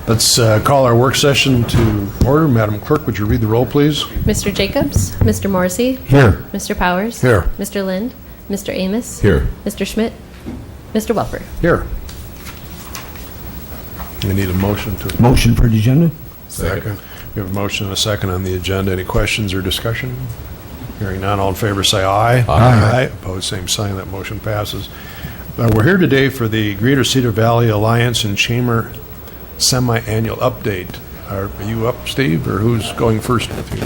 Let's call our work session to order. Madam Clerk, would you read the roll, please? Mr. Jacobs, Mr. Morrissey, Here. Mr. Powers, Here. Mr. Lind, Mr. Amos, Here. Mr. Schmidt, Mr. Welper. Here. We need a motion to... Motion for the agenda? Second. We have a motion and a second on the agenda. Any questions or discussion? Hearing none, all in favor say aye. Aye. Opposed, same sign. That motion passes. We're here today for the Greater Cedar Valley Alliance and Chamber semi-annual update. Are you up, Steve, or who's going first with you?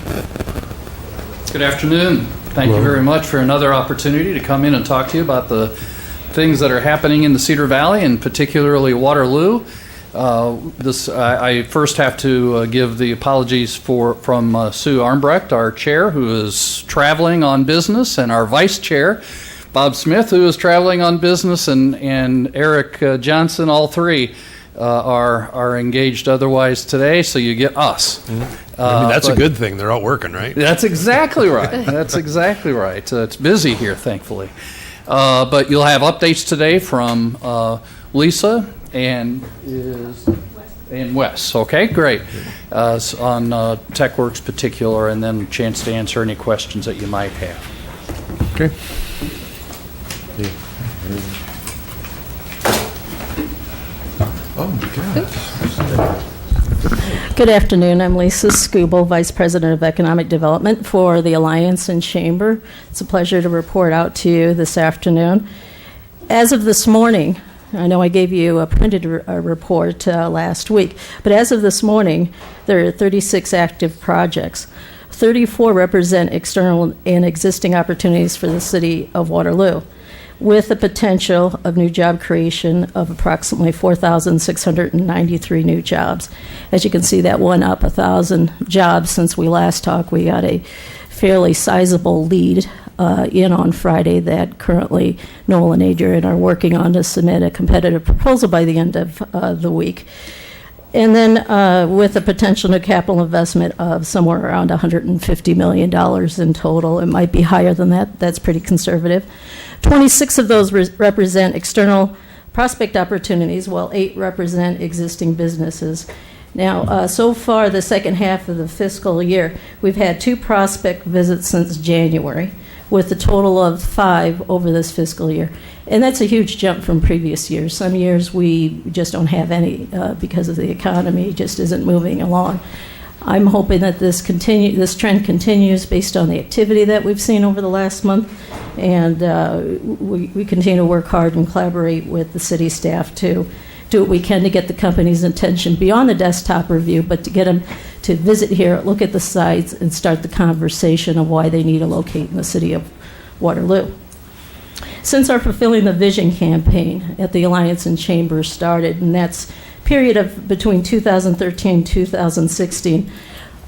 Good afternoon. Thank you very much for another opportunity to come in and talk to you about the things that are happening in the Cedar Valley, and particularly Waterloo. I first have to give the apologies from Sue Armbrecht, our chair, who is traveling on business, and our vice chair, Bob Smith, who is traveling on business, and Eric Johnson. All three are engaged otherwise today, so you get us. Mm-hmm. I mean, that's a good thing. They're out working, right? That's exactly right. That's exactly right. It's busy here, thankfully. But you'll have updates today from Lisa and Wes. Okay, great. On TechWorks particular, and then a chance to answer any questions that you might have. Okay. Good afternoon. I'm Lisa Scubel, Vice President of Economic Development for the Alliance and Chamber. It's a pleasure to report out to you this afternoon. As of this morning, I know I gave you a printed report last week, but as of this morning, there are 36 active projects. 34 represent external and existing opportunities for the city of Waterloo, with the potential of new job creation of approximately 4,693 new jobs. As you can see, that went up 1,000 jobs since we last talked. We got a fairly sizable lead in on Friday that currently Noel and Adrian are working on to submit a competitive proposal by the end of the week. And then with a potential new capital investment of somewhere around $150 million in total. It might be higher than that. That's pretty conservative. 26 of those represent external prospect opportunities, while 8 represent existing businesses. Now, so far, the second half of the fiscal year, we've had 2 prospect visits since January, with a total of 5 over this fiscal year. And that's a huge jump from previous years. Some years we just don't have any because of the economy just isn't moving along. I'm hoping that this trend continues based on the activity that we've seen over the last month, and we continue to work hard and collaborate with the city staff to do what we can to get the company's attention beyond the desktop review, but to get them to visit here, look at the sites, and start the conversation of why they need to locate in the city of Waterloo. Since our Fulfilling the Vision campaign at the Alliance and Chamber started, and that's period of between 2013 and 2016,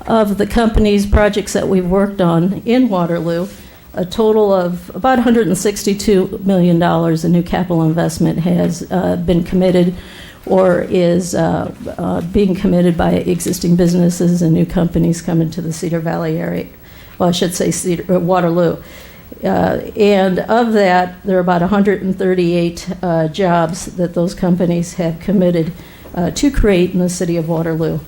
of the company's projects that we've worked on in Waterloo, a total of about $162 million in new capital investment has been committed or is being committed by existing businesses and new companies coming to the Cedar Valley area. Well, I should say Waterloo. And of that, there are about 138 jobs that those companies have committed to create in the city of Waterloo.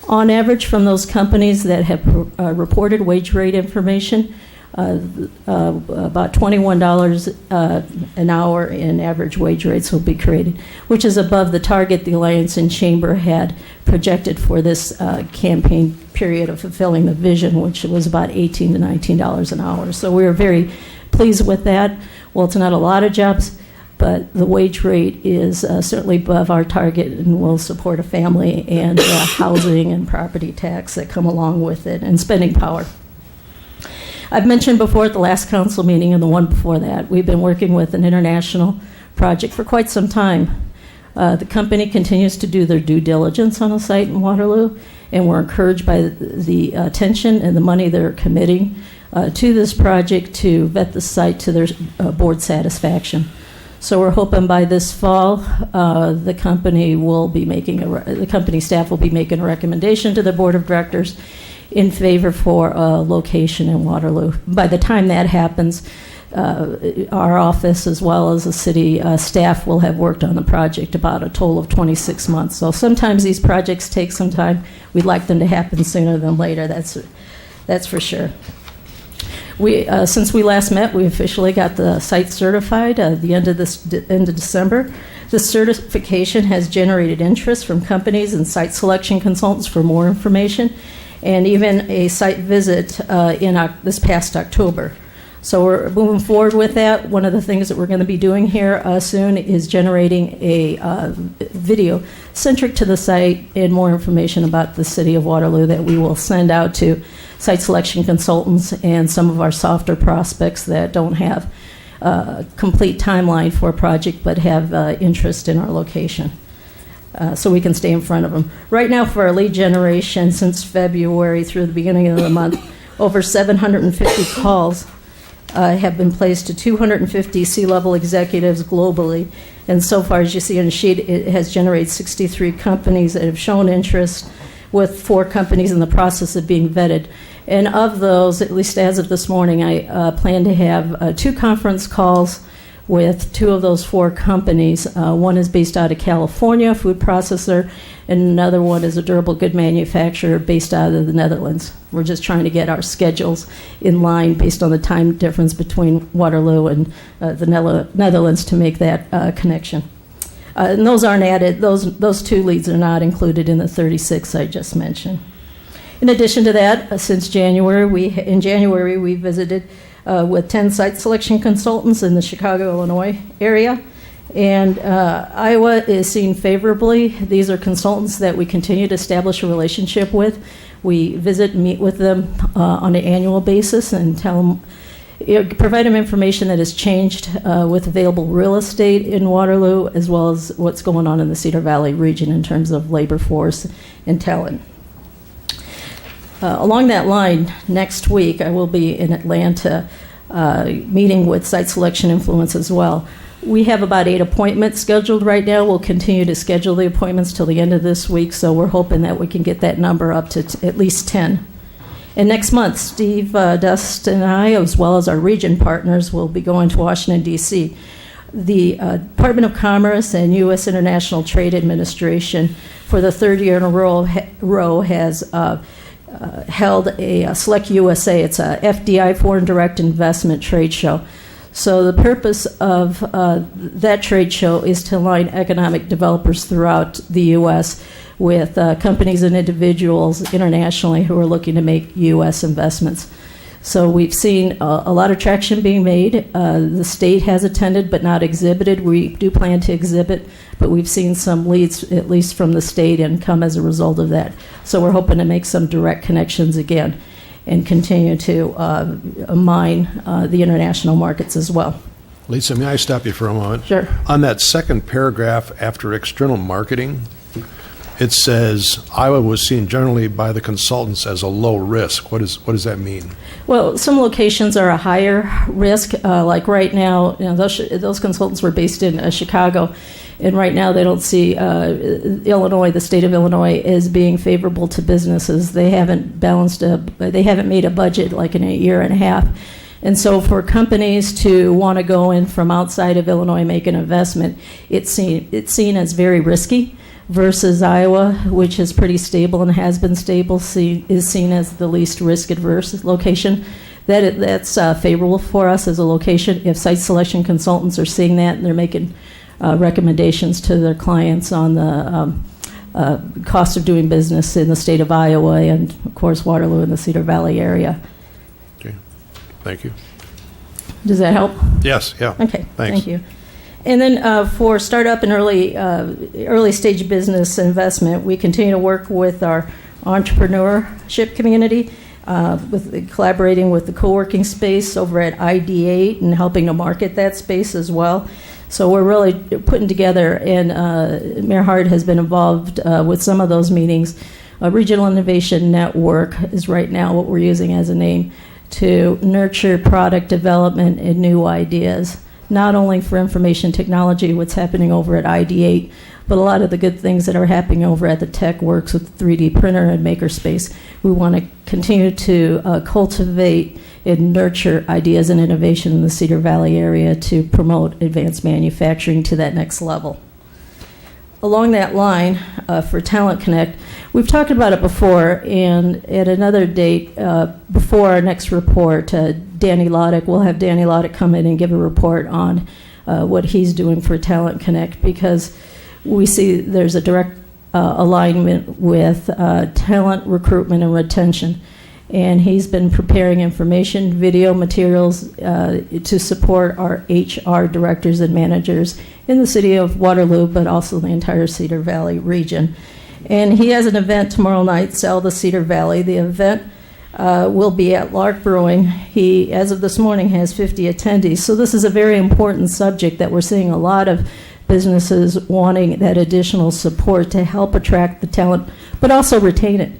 On average, from those companies that have reported wage rate information, about $21 an hour in average wage rates will be created, which is above the target the Alliance and Chamber had projected for this campaign period of Fulfilling the Vision, which was about $18 to $19 an hour. So we were very pleased with that. Well, it's not a lot of jobs, but the wage rate is certainly above our target and will support a family and housing and property tax that come along with it, and spending power. I've mentioned before at the last council meeting and the one before that, we've been working with an international project for quite some time. The company continues to do their due diligence on the site in Waterloo, and we're encouraged by the attention and the money they're committing to this project to vet the site to their board satisfaction. So we're hoping by this fall, the company staff will be making a recommendation to the board of directors in favor for a location in Waterloo. By the time that happens, our office as well as the city staff will have worked on the project about a total of 26 months. So sometimes these projects take some time. We'd like them to happen sooner than later, that's for sure. Since we last met, we officially got the site certified at the end of December. This certification has generated interest from companies and site selection consultants for more information, and even a site visit this past October. So we're moving forward with that. One of the things that we're going to be doing here soon is generating a video centric to the site and more information about the city of Waterloo that we will send out to site selection consultants and some of our softer prospects that don't have a complete timeline for a project but have interest in our location. So we can stay in front of them. Right now for our lead generation since February through the beginning of the month, over 750 calls have been placed to 250 C-level executives globally. And so far, as you see on the sheet, it has generated 63 companies that have shown interest, with 4 companies in the process of being vetted. And of those, at least as of this morning, I plan to have 2 conference calls with 2 of those 4 companies. One is based out of California, food processor, and another one is a durable good manufacturer based out of the Netherlands. We're just trying to get our schedules in line based on the time difference between Waterloo and the Netherlands to make that connection. And those aren't added, those 2 leads are not included in the 36 I just mentioned. In addition to that, since January, we visited with 10 site selection consultants in the Chicago, Illinois area. And Iowa is seen favorably. These are consultants that we continue to establish a relationship with. We visit and meet with them on an annual basis and provide them information that has changed with available real estate in Waterloo, as well as what's going on in the Cedar Valley region in terms of labor force and talent. Along that line, next week I will be in Atlanta meeting with Site Selection Influence as well. We have about 8 appointments scheduled right now. We'll continue to schedule the appointments till the end of this week, so we're hoping that we can get that number up to at least 10. And next month, Steve Dust and I, as well as our region partners, will be going to Washington, D.C. The Department of Commerce and U.S. International Trade Administration, for the 3rd year in a row has held a Select USA. It's a FDI, Foreign Direct Investment trade show. So the purpose of that trade show is to align economic developers throughout the U.S. with companies and individuals internationally who are looking to make U.S. investments. So we've seen a lot of traction being made. The state has attended but not exhibited. We do plan to exhibit, but we've seen some leads, at least from the state, and come as a result of that. So we're hoping to make some direct connections again and continue to mine the international markets as well. Lisa, may I stop you for a moment? Sure. On that second paragraph after external marketing, it says Iowa was seen generally by the consultants as a low risk. What does that mean? Well, some locations are a higher risk. Like right now, those consultants were based in Chicago, and right now they don't see Illinois, the state of Illinois, as being favorable to businesses. They haven't made a budget like in a year and a half. And so for companies to want to go in from outside of Illinois and make an investment, it's seen as very risky, versus Iowa, which is pretty stable and has been stable, is seen as the least risk-adverse location. That's favorable for us as a location. If site selection consultants are seeing that and they're making recommendations to their clients on the cost of doing business in the state of Iowa and, of course, Waterloo and the Cedar Valley area. Okay. Thank you. Does that help? Yes, yeah. Okay, thanks. Thank you. And then for startup and early stage business investment, we continue to work with our entrepreneurship community, collaborating with the co-working space over at ID8 and helping to market that space as well. So we're really putting together, and Mayor Hart has been involved with some of those meetings. Regional Innovation Network is right now what we're using as a name to nurture product development and new ideas not only for information technology, what's happening over at ID8, but a lot of the good things that are happening over at the Tech Works with 3D printer and makerspace. We want to continue to cultivate and nurture ideas and innovation in the Cedar Valley area to promote advanced manufacturing to that next level. Along that line, for Talent Connect, we've talked about it before, and at another date, before our next report, Danny Loddick, we'll have Danny Loddick come in and give a report on what he's doing for Talent Connect, because we see there's a direct alignment with talent recruitment and retention. And he's been preparing information, video materials to support our HR directors and managers in the city of Waterloo, but also the entire Cedar Valley region. And he has an event tomorrow night, Sell the Cedar Valley. The event will be at Lark Brewing. He, as of this morning, has 50 attendees. So this is a very important subject that we're seeing a lot of businesses wanting that additional support to help attract the talent, but also retain it.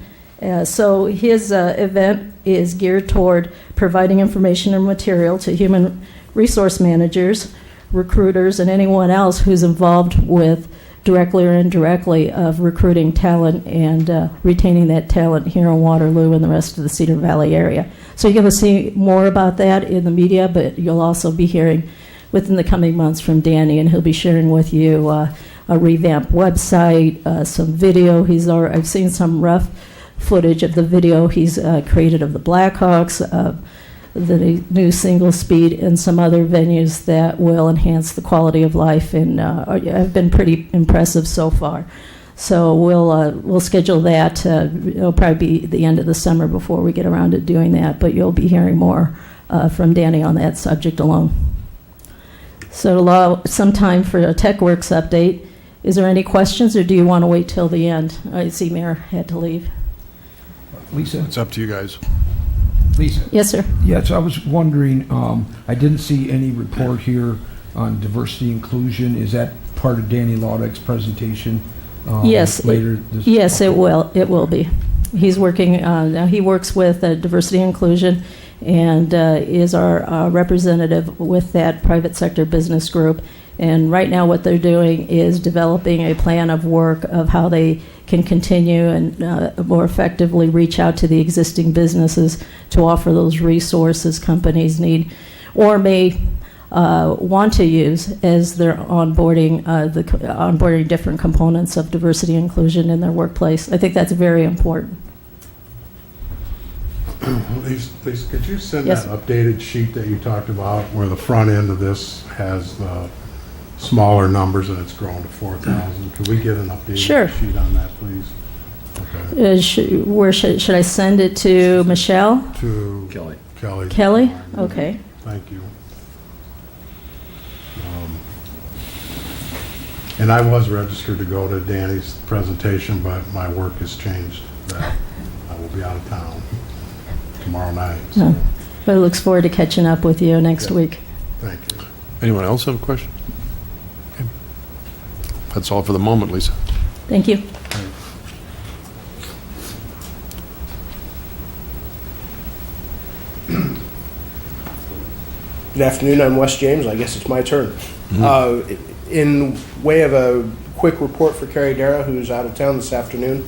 So his event is geared toward providing information and material to human resource managers, recruiters, and anyone else who's involved with directly or indirectly of recruiting talent and retaining that talent here in Waterloo and the rest of the Cedar Valley area. So you're going to see more about that in the media, but you'll also be hearing within the coming months from Danny, and he'll be sharing with you a revamped website, some video. I've seen some rough footage of the video he's created of the Blackhawks, the new single speed, and some other venues that will enhance the quality of life and have been pretty impressive so far. So we'll schedule that. It'll probably be the end of the summer before we get around to doing that, but you'll be hearing more from Danny on that subject alone. So to allow some time for a TechWorks update, is there any questions, or do you want to wait till the end? I see Mayor had to leave. Lisa? It's up to you guys. Lisa? Yes, sir. Yes, I was wondering, I didn't see any report here on diversity inclusion. Is that part of Danny Loddick's presentation Yes. later this? Yes, it will. It will be. He's working, he works with diversity inclusion and is our representative with that private sector business group. And right now what they're doing is developing a plan of work of how they can continue and more effectively reach out to the existing businesses to offer those resources companies need or may want to use as they're onboarding onboarding different components of diversity and inclusion in their workplace. I think that's very important. Please, could you send Yes. that updated sheet that you talked about where the front end of this has the smaller numbers and it's grown to 4,000? Could we get an updated Sure. sheet on that, please? Okay. Where should I send it to? Michelle? To Kelly. Kelly. Kelly? Okay. Thank you. And I was registered to go to Danny's presentation, but my work has changed. That I will be out of town tomorrow night. So, But I look forward to catching up with you next Yeah. week. thank you. Anyone else have a question? Okay. That's all for the moment, Lisa. Thank you. Good afternoon, I'm Wes James. I guess it's my turn. In way of a quick report for Carrie Dara, who's out of town this afternoon,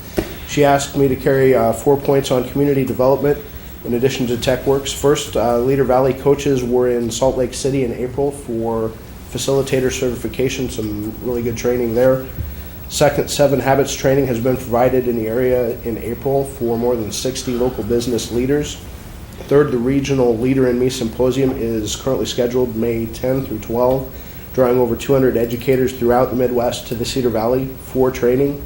she asked me to carry 4 points on community development in addition to TechWorks. First, Leader Valley coaches were in Salt Lake City in April for facilitator certification, some really good training there. Second, 7 Habits training has been provided in the area in April for more than 60 local business leaders. Third, the Regional Leader in Me Symposium is currently scheduled May 10 through 12, drawing over 200 educators throughout the Midwest to the Cedar Valley for training.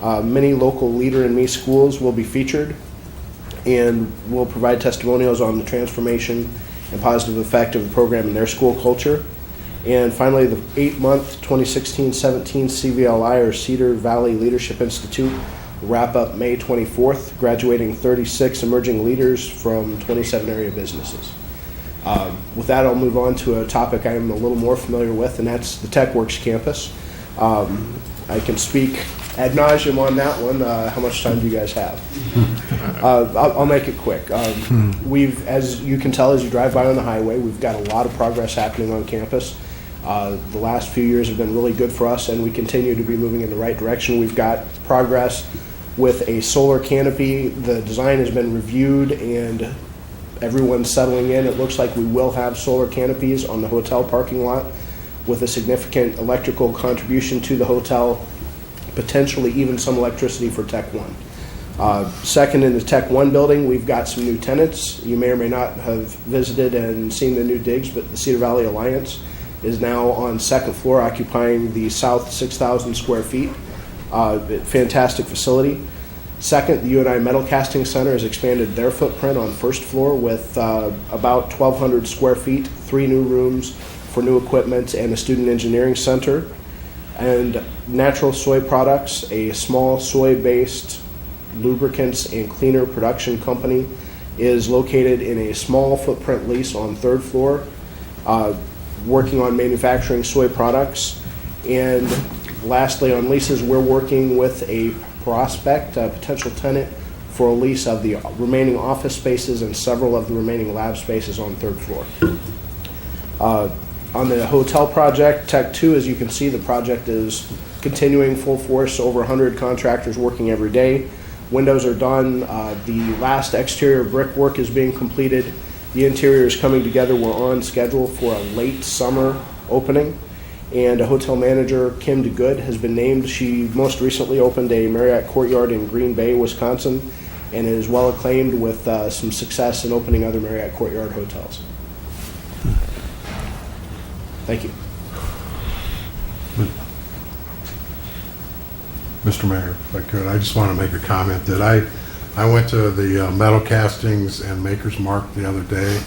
Many local Leader in Me schools will be featured and will provide testimonials on the transformation and positive effect of the program in their school culture. And finally, the 8-month 2016-17 CVLI, or Cedar Valley Leadership Institute, will wrap up May 24th, graduating 36 emerging leaders from 27 area businesses. With that, I'll move on to a topic I am a little more familiar with, and that's the TechWorks campus. I can speak ad nauseum on that one. How much time do you guys have? I'll make it quick. We've, as you can tell as you drive by on the highway, we've got a lot of progress happening on campus. The last few years have been really good for us, and we continue to be moving in the right direction. We've got progress with a solar canopy. The design has been reviewed, and everyone's settling in. It looks like we will have solar canopies on the hotel parking lot with a significant electrical contribution to the hotel, potentially even some electricity for Tech 1. Second, in the Tech 1 building, we've got some new tenants. You may or may not have visited and seen the new digs, but the Cedar Valley Alliance is now on second floor, occupying the south 6,000 square feet. Fantastic facility. Second, the UNI Metal Casting Center has expanded their footprint on first floor with about 1,200 square feet, 3 new rooms for new equipment, and a student engineering center. And Natural Soy Products, a small soy-based lubricants and cleaner production company, is located in a small footprint lease on third floor, working on manufacturing soy products. And lastly, on leases, we're working with a prospect, a potential tenant, for a lease of the remaining office spaces and several of the remaining lab spaces on third floor. On the hotel project, Tech 2, as you can see, the project is continuing full force, over 100 contractors working every day. Windows are done. The last exterior brickwork is being completed. The interior is coming together. We're on schedule for a late summer opening. And a hotel manager, Kim DeGood, has been named. She most recently opened a Marriott Courtyard in Green Bay, Wisconsin, and is well acclaimed with some success in opening other Marriott Courtyard hotels. Thank you. Mr. Mayor, if I could, I just want to make a comment that I went to the metal castings and Maker's Mark the other day,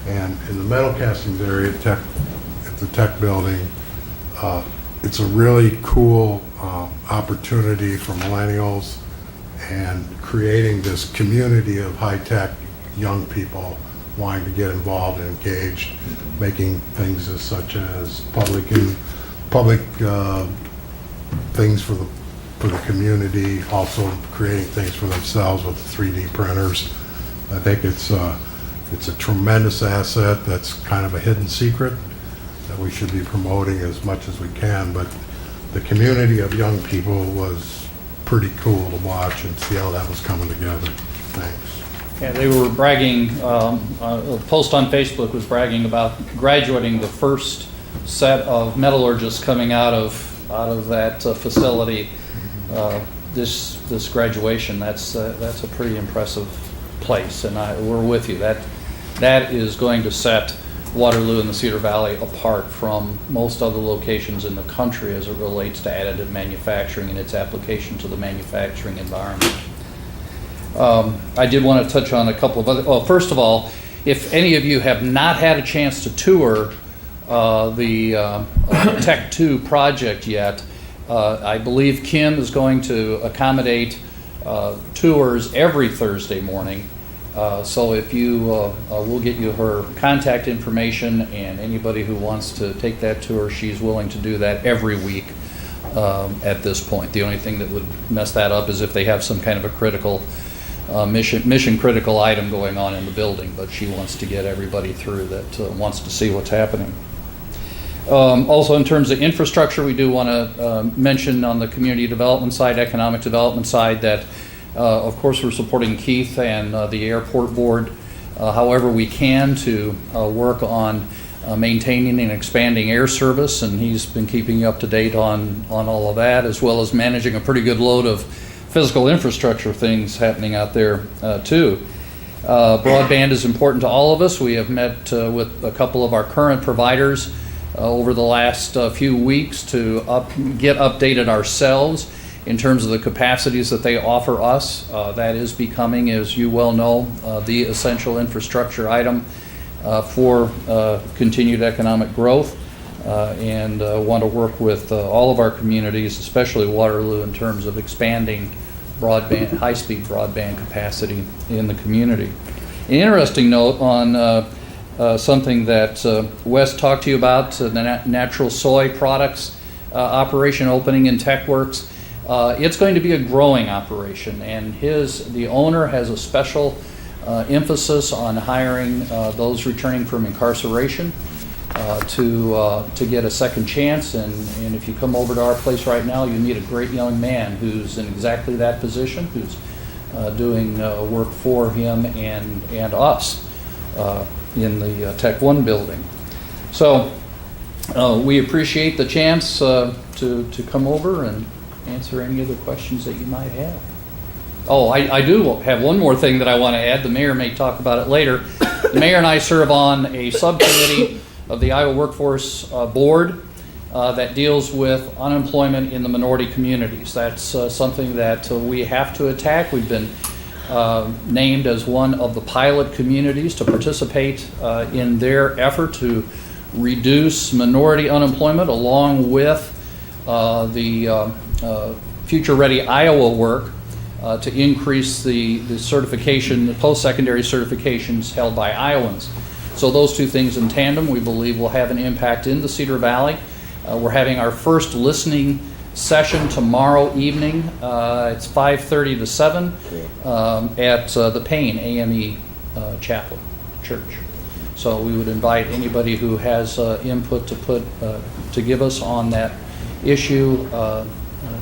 and in the metal castings area at the Tech building, it's a really cool opportunity for millennials and creating this community of high-tech young people wanting to get involved and engaged, making things such as public things for the community, also creating things for themselves with 3D printers. I think it's a tremendous asset that's kind of a hidden secret that we should be promoting as much as we can, but the community of young people was pretty cool to watch and see how that was coming together. Thanks. Yeah, they were bragging, a post on Facebook was bragging about graduating the first set of metallurgists coming out of that facility this graduation. That's a pretty impressive place, and we're with you. That is going to set Waterloo and the Cedar Valley apart from most other locations in the country as it relates to additive manufacturing and its application to the manufacturing environment. I did want to touch on a couple of other. Well, first of all, if any of you have not had a chance to tour the Tech 2 project yet, I believe Kim is going to accommodate tours every Thursday morning. So if you, we'll get you her contact information, and anybody who wants to take that tour, she's willing to do that every week at this point. The only thing that would mess that up is if they have some kind of a critical mission critical item going on in the building, but she wants to get everybody through that wants to see what's happening. Also, in terms of infrastructure, we do want to mention on the community development side, economic development side, that of course we're supporting Keith and the airport board however we can to work on maintaining and expanding air service, and he's been keeping you up to date on all of that, as well as managing a pretty good load of physical infrastructure things happening out there too. Broadband is important to all of us. We have met with a couple of our current providers over the last few weeks to get updated ourselves in terms of the capacities that they offer us. That is becoming, as you well know, the essential infrastructure item for continued economic growth, and want to work with all of our communities, especially Waterloo, in terms of expanding broadband, high-speed broadband capacity in the community. An interesting note on something that Wes talked to you about, the natural soy products operation opening in TechWorks. It's going to be a growing operation, and the owner has a special emphasis on hiring those returning from incarceration. to get a second chance. And if you come over to our place right now, you meet a great young man who's in exactly that position, who's doing work for him and us in the Tech 1 building. So we appreciate the chance to come over and answer any other questions that you might have. Oh, I do have one more thing that I want to add. The mayor may talk about it later. The mayor and I serve on a subcommittee of the Iowa Workforce Board that deals with unemployment in the minority communities. That's something that we have to attack. We've been named as one of the pilot communities to participate in their effort to reduce minority unemployment, along with the Future Ready Iowa work to increase the certification, the post-secondary certifications held by Iowans. So those two things in tandem, we believe, will have an impact in the Cedar Valley. We're having our first listening session tomorrow evening. It's 5:30 to 7 at the Payne AME Chapel Church. So we would invite anybody who has input to give us on that issue,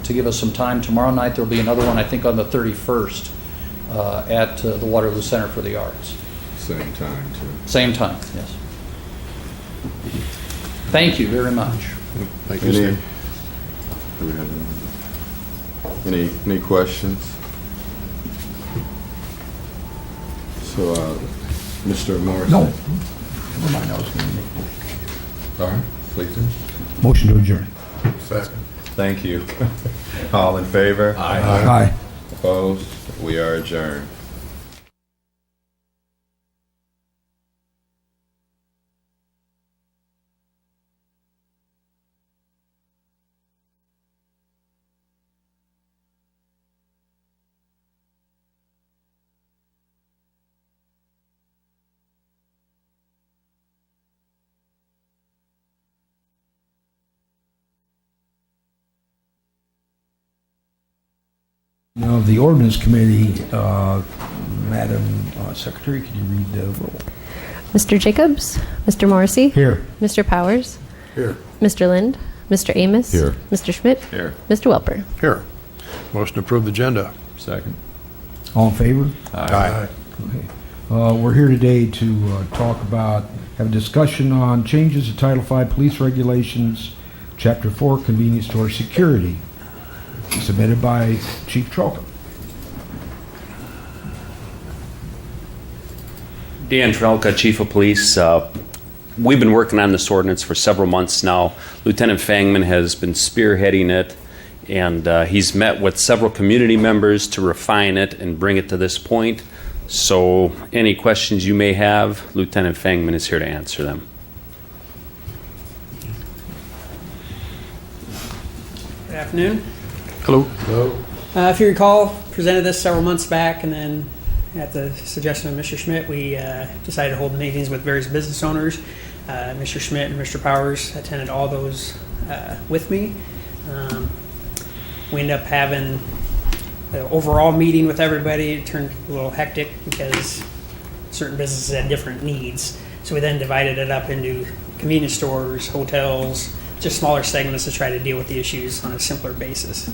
to give us some time. Tomorrow night there'll be another one, I think, on the 31st at the Waterloo Center for the Arts. Same time, too. Same time, yes. Thank you very much. Thank you, Steve. Do we have any questions? So, Mr. Morris? No. Never mind, I was going to make. All right, please do. Motion to adjourn. Second. Thank you. All in favor? Aye. Opposed? We are adjourned. Now, the ordinance committee, Madam Secretary, could you read the roll? Mr. Jacobs? Mr. Morrissey? Here. Mr. Powers? Here. Mr. Lind? Mr. Amos? Here. Mr. Schmidt? Here. Mr. Welper? Here. Motion to approve the agenda. Second. All in favor? Aye. Okay. We're here today to have a discussion on changes to Title V Police Regulations, Chapter 4, Convenience Store Security, submitted by Chief Trelka. Dan Trelka, Chief of Police. We've been working on this ordinance for several months now. Lieutenant Fangman has been spearheading it, and he's met with several community members to refine it and bring it to this point. So any questions you may have, Lieutenant Fangman is here to answer them. Good afternoon. Hello. Hello. If you recall, presented this several months back, and then at the suggestion of Mr. Schmidt, we decided to hold meetings with various business owners. Mr. Schmidt and Mr. Powers attended all those with me. We ended up having the overall meeting with everybody. It turned a little hectic because certain businesses had different needs. So we then divided it up into convenience stores, hotels, just smaller segments to try to deal with the issues on a simpler basis.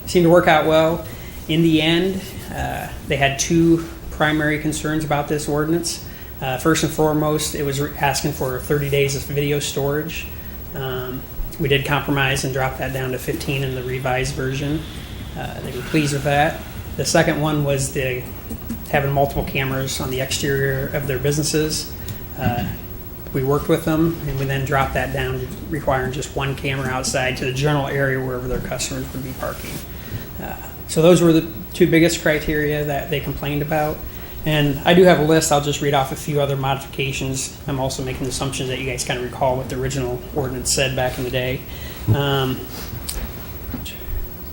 Seemed to work out well. In the end, they had two primary concerns about this ordinance. First and foremost, it was asking for 30 days of video storage. We did compromise and drop that down to 15 in the revised version. They were pleased with that. The second one was having multiple cameras on the exterior of their businesses. We worked with them, and we then dropped that down to requiring just one camera outside to the general area wherever their customers would be parking. So those were the two biggest criteria that they complained about. And I do have a list. I'll just read off a few other modifications. I'm also making assumptions that you guys kind of recall what the original ordinance said back in the day.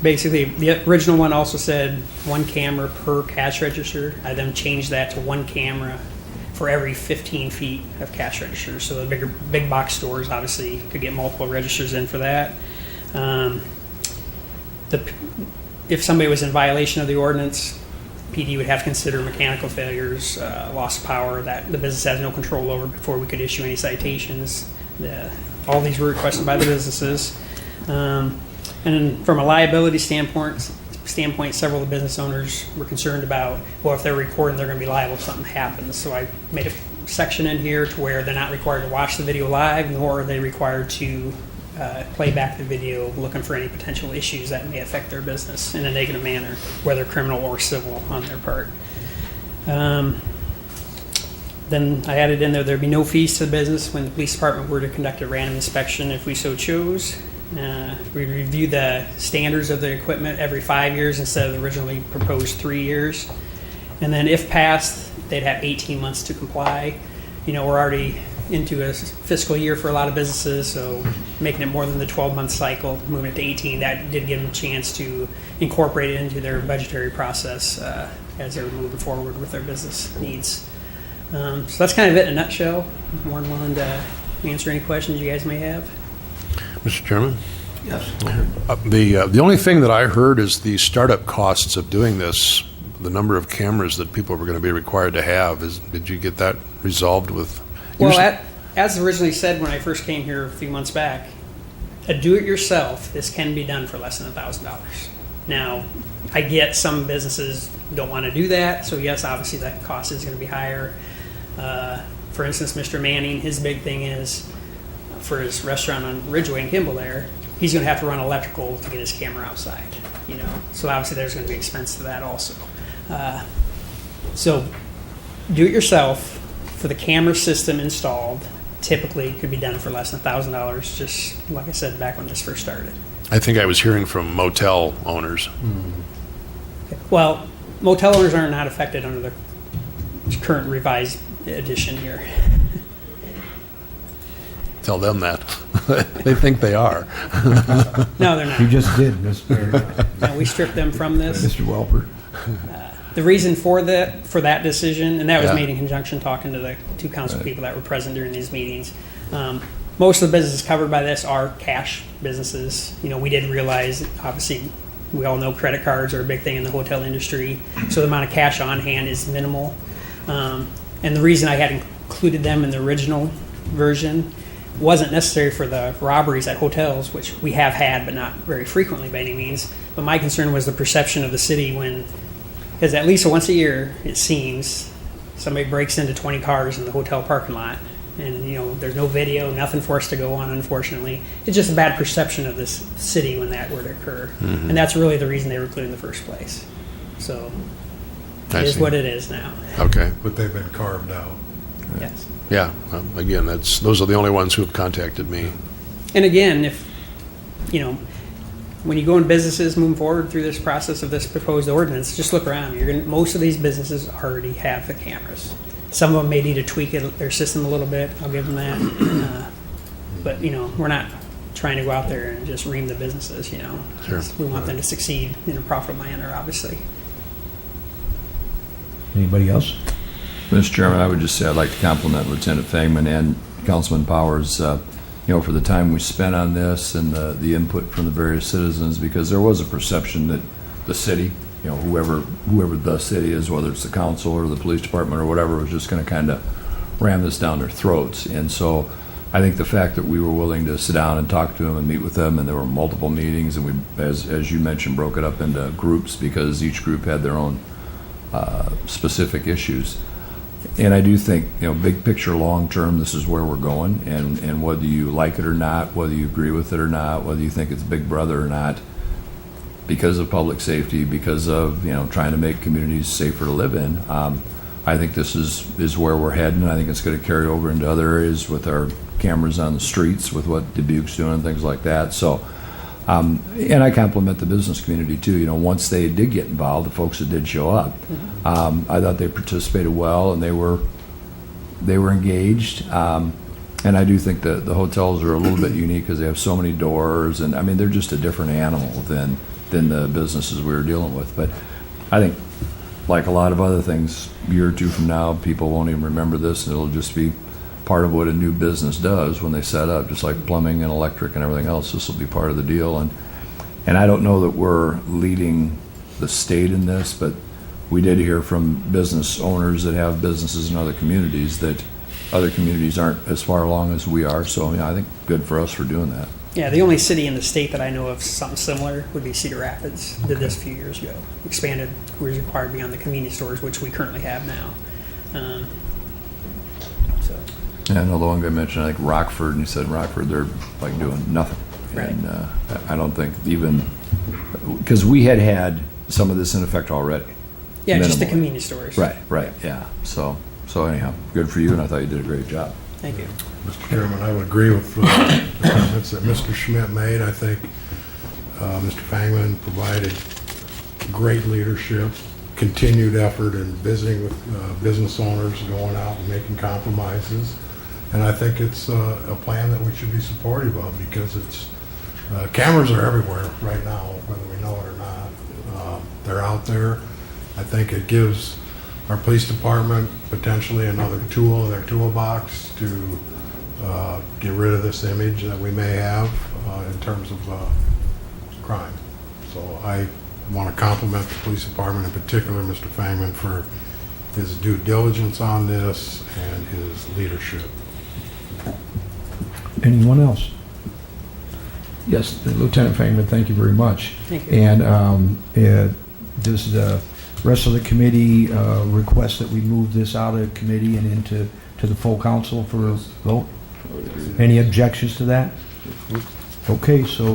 Basically, the original one also said one camera per cash register. I then changed that to one camera for every 15 feet of cash registers. So the big box stores obviously could get multiple registers in for that. If somebody was in violation of the ordinance, PD would have to consider mechanical failures, loss of power that the business has no control over before we could issue any citations. All these were requested by the businesses. And from a liability standpoint, several of the business owners were concerned about, well, if they're recording, they're going to be liable if something happens. So I made a section in here to where they're not required to watch the video live, nor are they required to play back the video looking for any potential issues that may affect their business in a negative manner, whether criminal or civil on their part. Then I added in there'd be no fees to the business when the police department were to conduct a random inspection if we so chose. We review the standards of the equipment every 5 years instead of the originally proposed 3 years. And then if passed, they'd have 18 months to comply. We're already into a fiscal year for a lot of businesses, so making it more than the 12-month cycle, moving it to 18, that did give them a chance to incorporate it into their budgetary process as they're moving forward with their business needs. So that's kind of it in a nutshell. I'm more than willing to answer any questions you guys may have. Mr. Chairman? Yes. The only thing that I heard is the startup costs of doing this, the number of cameras that people were going to be required to have. Did you get that resolved with? Well, as originally said when I first came here a few months back, a do-it-yourself, this can be done for less than $1,000. Now, I get some businesses don't want to do that, so yes, obviously that cost is going to be higher. For instance, Mr. Manning, his big thing is for his restaurant on Ridgeway and Kimball there, he's going to have to run electrical to get his camera outside, So obviously there's going to be expense to that also. So do it yourself for the camera system installed typically could be done for less than $1,000, just like I said back when this first started. I think I was hearing from motel owners. Well, motel owners are not affected under the current revised edition here. Tell them that. They think they are. No, they're not. You just did, Mr. No, we stripped them from this. Mr. Welper. The reason for that decision, and that was Yeah. made in conjunction talking to the two council people that were present during these meetings. Most of the businesses covered by this are cash businesses. We did realize, obviously, we all know credit cards are a big thing in the hotel industry, so the amount of cash on hand is minimal. And the reason I had included them in the original version wasn't necessary for the robberies at hotels, which we have had, but not very frequently by any means. But my concern was the perception of the city because at least once a year, it seems, somebody breaks into 20 cars in the hotel parking lot, and there's no video, nothing for us to go on, unfortunately. It's just a bad perception of this city when that were to occur. Mm-hmm. And that's really the reason they were included in the first place. So it is what it is now. Okay. But they've been carved out. Yes. Yeah. Again, those are the only ones who have contacted me. And again, if, when you go in businesses moving forward through this process of this proposed ordinance, just look around. Most of these businesses already have the cameras. Some of them may need to tweak their system a little bit. I'll give them that. But, we're not trying to go out there and just ream the businesses, Sure. We want them to succeed in a profitable manner, obviously. Anybody else? Mr. Chairman, I would just say I'd like to compliment Lieutenant Fangman and Councilman Powers, for the time we spent on this and the input from the various citizens, because there was a perception that the city, whoever the city is, whether it's the council or the police department or whatever, was just going to kind of ram this down their throats. And so I think the fact that we were willing to sit down and talk to them and meet with them, and there were multiple meetings, and we, as you mentioned, broke it up into groups because each group had their own specific issues. And I do think, big picture, long term, this is where we're going. And whether you like it or not, whether you agree with it or not, whether you think it's Big Brother or not, because of public safety, because of trying to make communities safer to live in, I think this is where we're heading. And I think it's going to carry over into other areas with our cameras on the streets, with what Dubuque's doing, and things like that. So. And I compliment the business community too. Once they did get involved, the folks that did show up, I thought they participated well, and they were engaged. And I do think that the hotels are a little bit unique because they have so many doors, and they're just a different animal than the businesses we were dealing with. But I think, like a lot of other things, a year or two from now, people won't even remember this, and it'll just be part of what a new business does when they set up, just like plumbing and electric and everything else. This will be part of the deal. And I don't know that we're leading the state in this, but we did hear from business owners that have businesses in other communities that other communities aren't as far along as we are. So, I think good for us for doing that. Yeah, the only city in the state that I know of something similar would be Cedar Rapids. Did this a few years ago. Expanded who is required beyond the convenience stores, which we currently have now. So Yeah, I know the one guy mentioned, I think Rockford, and he said Rockford, they're like doing nothing. Right. And I don't think even, because we had some of this in effect already. yeah, just the Minimally. convenience stores. Right, yeah. So anyhow, good for you, and I thought you did a great job. Thank you. Mr. Chairman, I would agree with the comments that Mr. Schmidt made. I think Mr. Fangman provided great leadership, continued effort in visiting with business owners, going out and making compromises. And I think it's a plan that we should be supportive of because it's cameras are everywhere right now, whether we know it or not. They're out there. I think it gives our police department potentially another tool in their toolbox to get rid of this image that we may have in terms of crime. So I want to compliment the police department, in particular Mr. Fangman, for his due diligence on this and his leadership. Anyone else? Yes, Lieutenant Fangman, thank you very much. Thank you. And does the rest of the committee request that we move this out of committee and into the full council for a vote? Any objections to that? Okay, so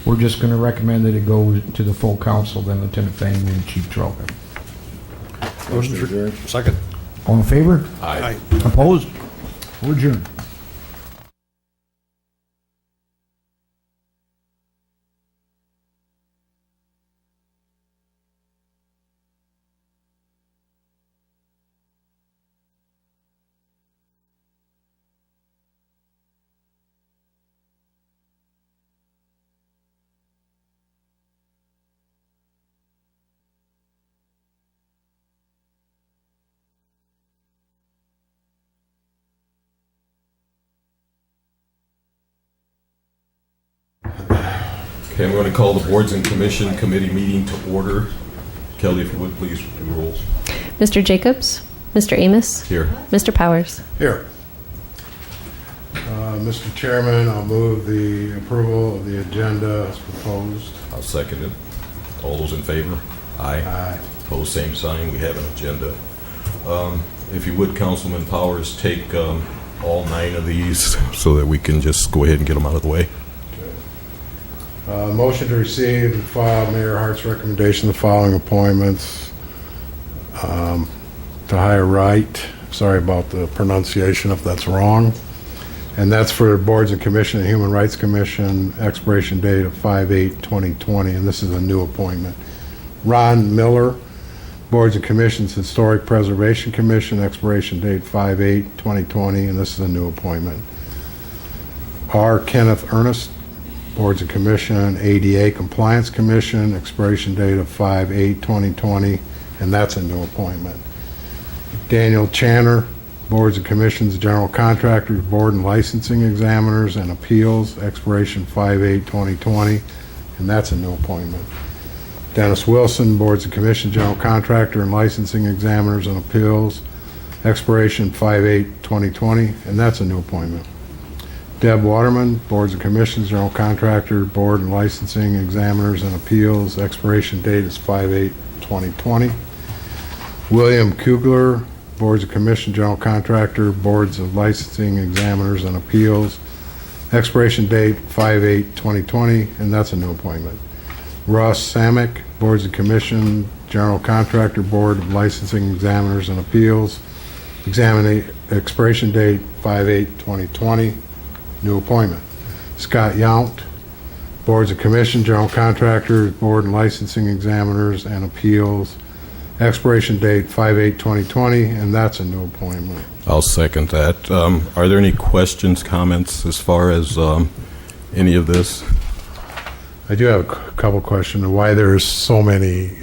we're just going to recommend that it go to the full council, then Lieutenant Fangman and Chief Trelka. Motion to adjourn. Second. All in favor? Aye. Opposed? We're adjourned. Okay, I'm going to call the Boards and Commission Committee meeting to order. Kelly, if you would, please do rolls. Mr. Jacobs? Mr. Amos? Here. Mr. Powers? Here. Mr. Chairman, I'll move the approval of the agenda as proposed. I'll second it. All those in favor? Aye. Aye. Opposed, same sign. We have an agenda. If you would, Councilman Powers, take all 9 of these so that we can just go ahead and get them out of the way. Motion to receive and file Mayor Hart's recommendation of the following appointments. To hire Wright, sorry about the pronunciation if that's wrong, and that's for Boards and Commission and Human Rights Commission, expiration date of 5/8/2020, and this is a new appointment. Ron Miller, Boards and Commissions Historic Preservation Commission, expiration date 5/8/2020, and this is a new appointment. R. Kenneth Ernest, Boards and Commission, ADA Compliance Commission, expiration date of 5/8/2020, and that's a new appointment. Daniel Channer, Boards and Commissions, General Contractors, Board and Licensing Examiners and Appeals, expiration 5/8/2020, and that's a new appointment. Dennis Wilson, Boards and Commissions, General Contractor and Licensing Examiners and Appeals, expiration 5/8/2020, and that's a new appointment. Deb Waterman, Boards and Commissions, General Contractor, Board and Licensing Examiners and Appeals, expiration date is 5/8/2020. William Kugler, Boards of Commission, General Contractor, Boards of Licensing Examiners and Appeals, expiration date 5/8/2020, and that's a new appointment. Ross Samick, Boards of Commission, General Contractor, Board of Licensing Examiners and Appeals, expiration date 5/8/2020, new appointment. Scott Yount, Boards of Commission, General Contractors, Board and Licensing Examiners and Appeals, expiration date 5/8/2020, and that's a new appointment. I'll second that. Are there any questions, comments as far as any of this? I do have a couple questions of why there's so many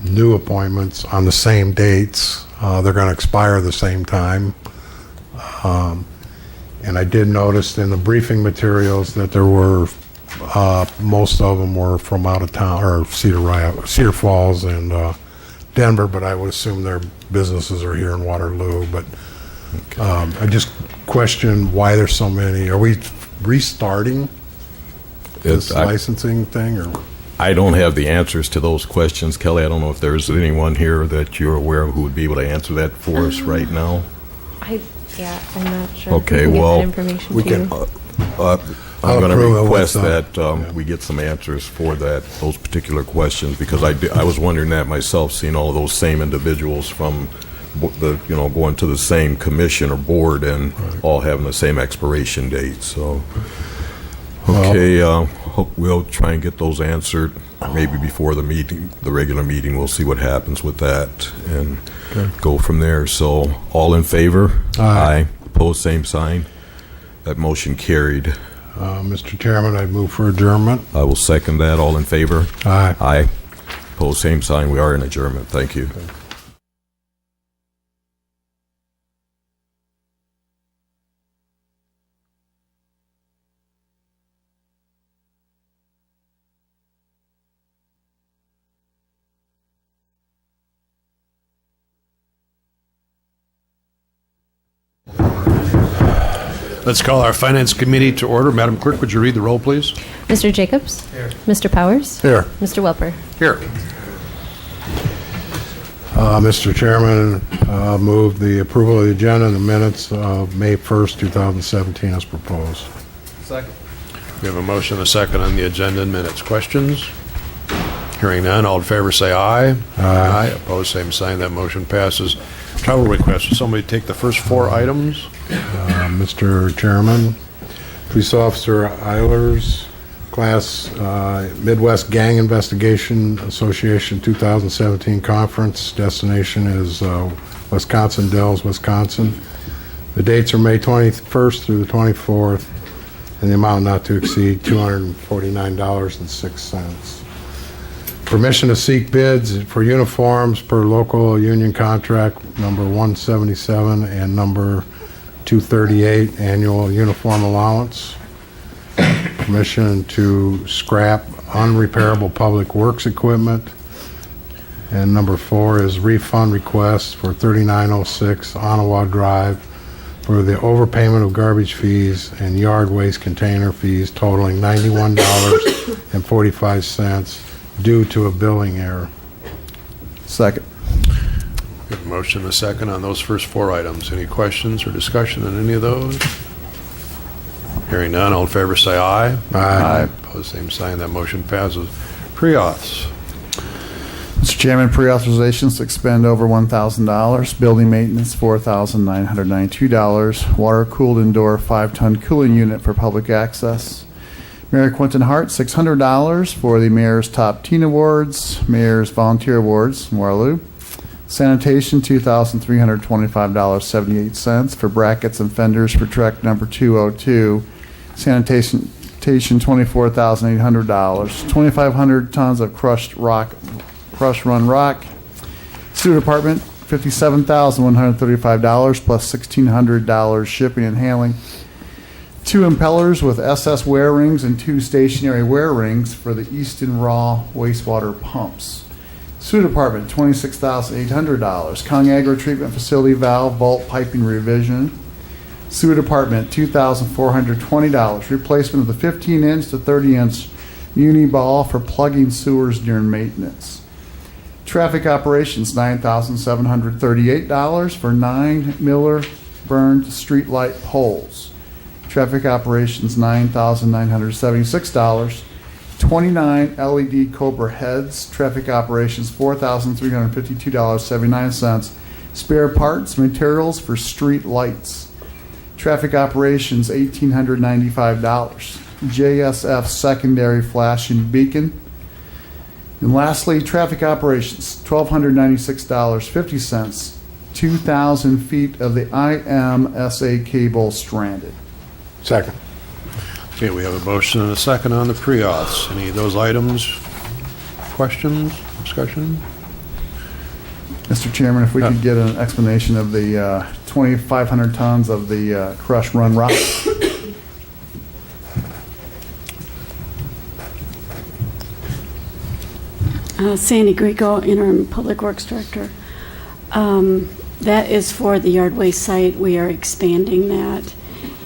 new appointments on the same dates. They're going to expire the same time. And I did notice in the briefing materials that there were Most of them were from out of town, or Cedar Falls and Denver, but I would assume their businesses are here in Waterloo. But I just question why there's so many. Are we restarting this licensing thing, or? I don't have the answers to those questions, Kelly. I don't know if there's anyone here that you're aware of who would be able to answer that for us right now. I'm not sure. Okay, if we can get well, that information we to can. you. I'm going to approve of request what's that we get some answers for those particular questions, because I was wondering that myself, seeing all of those same individuals from going to the same commission or board and all having the same expiration date. So, okay, we'll try and get those answered maybe before the meeting, the regular meeting. We'll see what happens with that and go from there. So, all in favor? Aye. Opposed, same sign. That motion carried. Mr. Chairman, I move for adjournment. I will second that. All in favor? Aye. Aye. Opposed, same sign. We are in adjournment. Thank you. Let's call our Finance Committee to order. Madam Clerk, would you read the roll, please? Mr. Jacobs? Here. Mr. Powers? Here. Mr. Welper? Here. Mr. Chairman, move the approval of the agenda and the minutes of May 1st, 2017 as proposed. Second. We have a motion and a second on the agenda and minutes. Questions? Hearing none, all in favor say aye. Aye. Opposed, same sign. That motion passes. Travel request. Will somebody take the first four items? Mr. Chairman, Police Officer Eilers, Class Midwest Gang Investigation Association 2017 Conference. Destination is Wisconsin Dells, Wisconsin. The dates are May 21st through the 24th, and the amount not to exceed $249.06. Permission to seek bids for uniforms per local union contract number 177 and number 238 annual uniform allowance. Permission to scrap unrepairable public works equipment. And number 4 is refund request for 3906 Ottawa Drive for the overpayment of garbage fees and yard waste container fees totaling $91.45 due to a billing error. Second. We have a motion and a second on those first four items. Any questions or discussion on any of those? Hearing none, all in favor say aye. Aye. Opposed, same sign. That motion passes. Pre-auths. Mr. Chairman, pre-authorizations to expend over $1,000. Building maintenance, $4,992. Water-cooled indoor 5-ton cooling unit for public access. Mayor Quentin Hart, $600 for the Mayor's Top Teen Awards, Mayor's Volunteer Awards, Waterloo. Sanitation, $2,325.78 for brackets and fenders for truck number 202. Sanitation, $24,800. 2,500 tons of crushed run rock. Sewer department, $57,135 plus $1,600 shipping and handling. 2 impellers with SS wear rings and 2 stationary wear rings for the Easton Raw wastewater pumps. Sewer department, $26,800. Kong Agro Treatment Facility valve vault piping revision. Sewer department, $2,420. Replacement of the 15-inch to 30-inch uni ball for plugging sewers during maintenance. Traffic operations, $9,738 for 9 Miller burned street light poles. Traffic operations, $9,976. 29 LED Cobra heads. Traffic operations, $4,352.79. Spare parts, materials for street lights. Traffic operations, $1,895. JSF secondary flashing beacon. And lastly, traffic operations, $1,296.50. 2,000 feet of the IMSA cable stranded. Second. Okay, we have a motion and a second on the pre-auths. Any of those items, questions, discussion? Mr. Chairman, if we could get an explanation of the 2,500 tons of the crushed run rock. Sandy Greco, Interim Public Works Director. That is for the yard waste site. We are expanding that,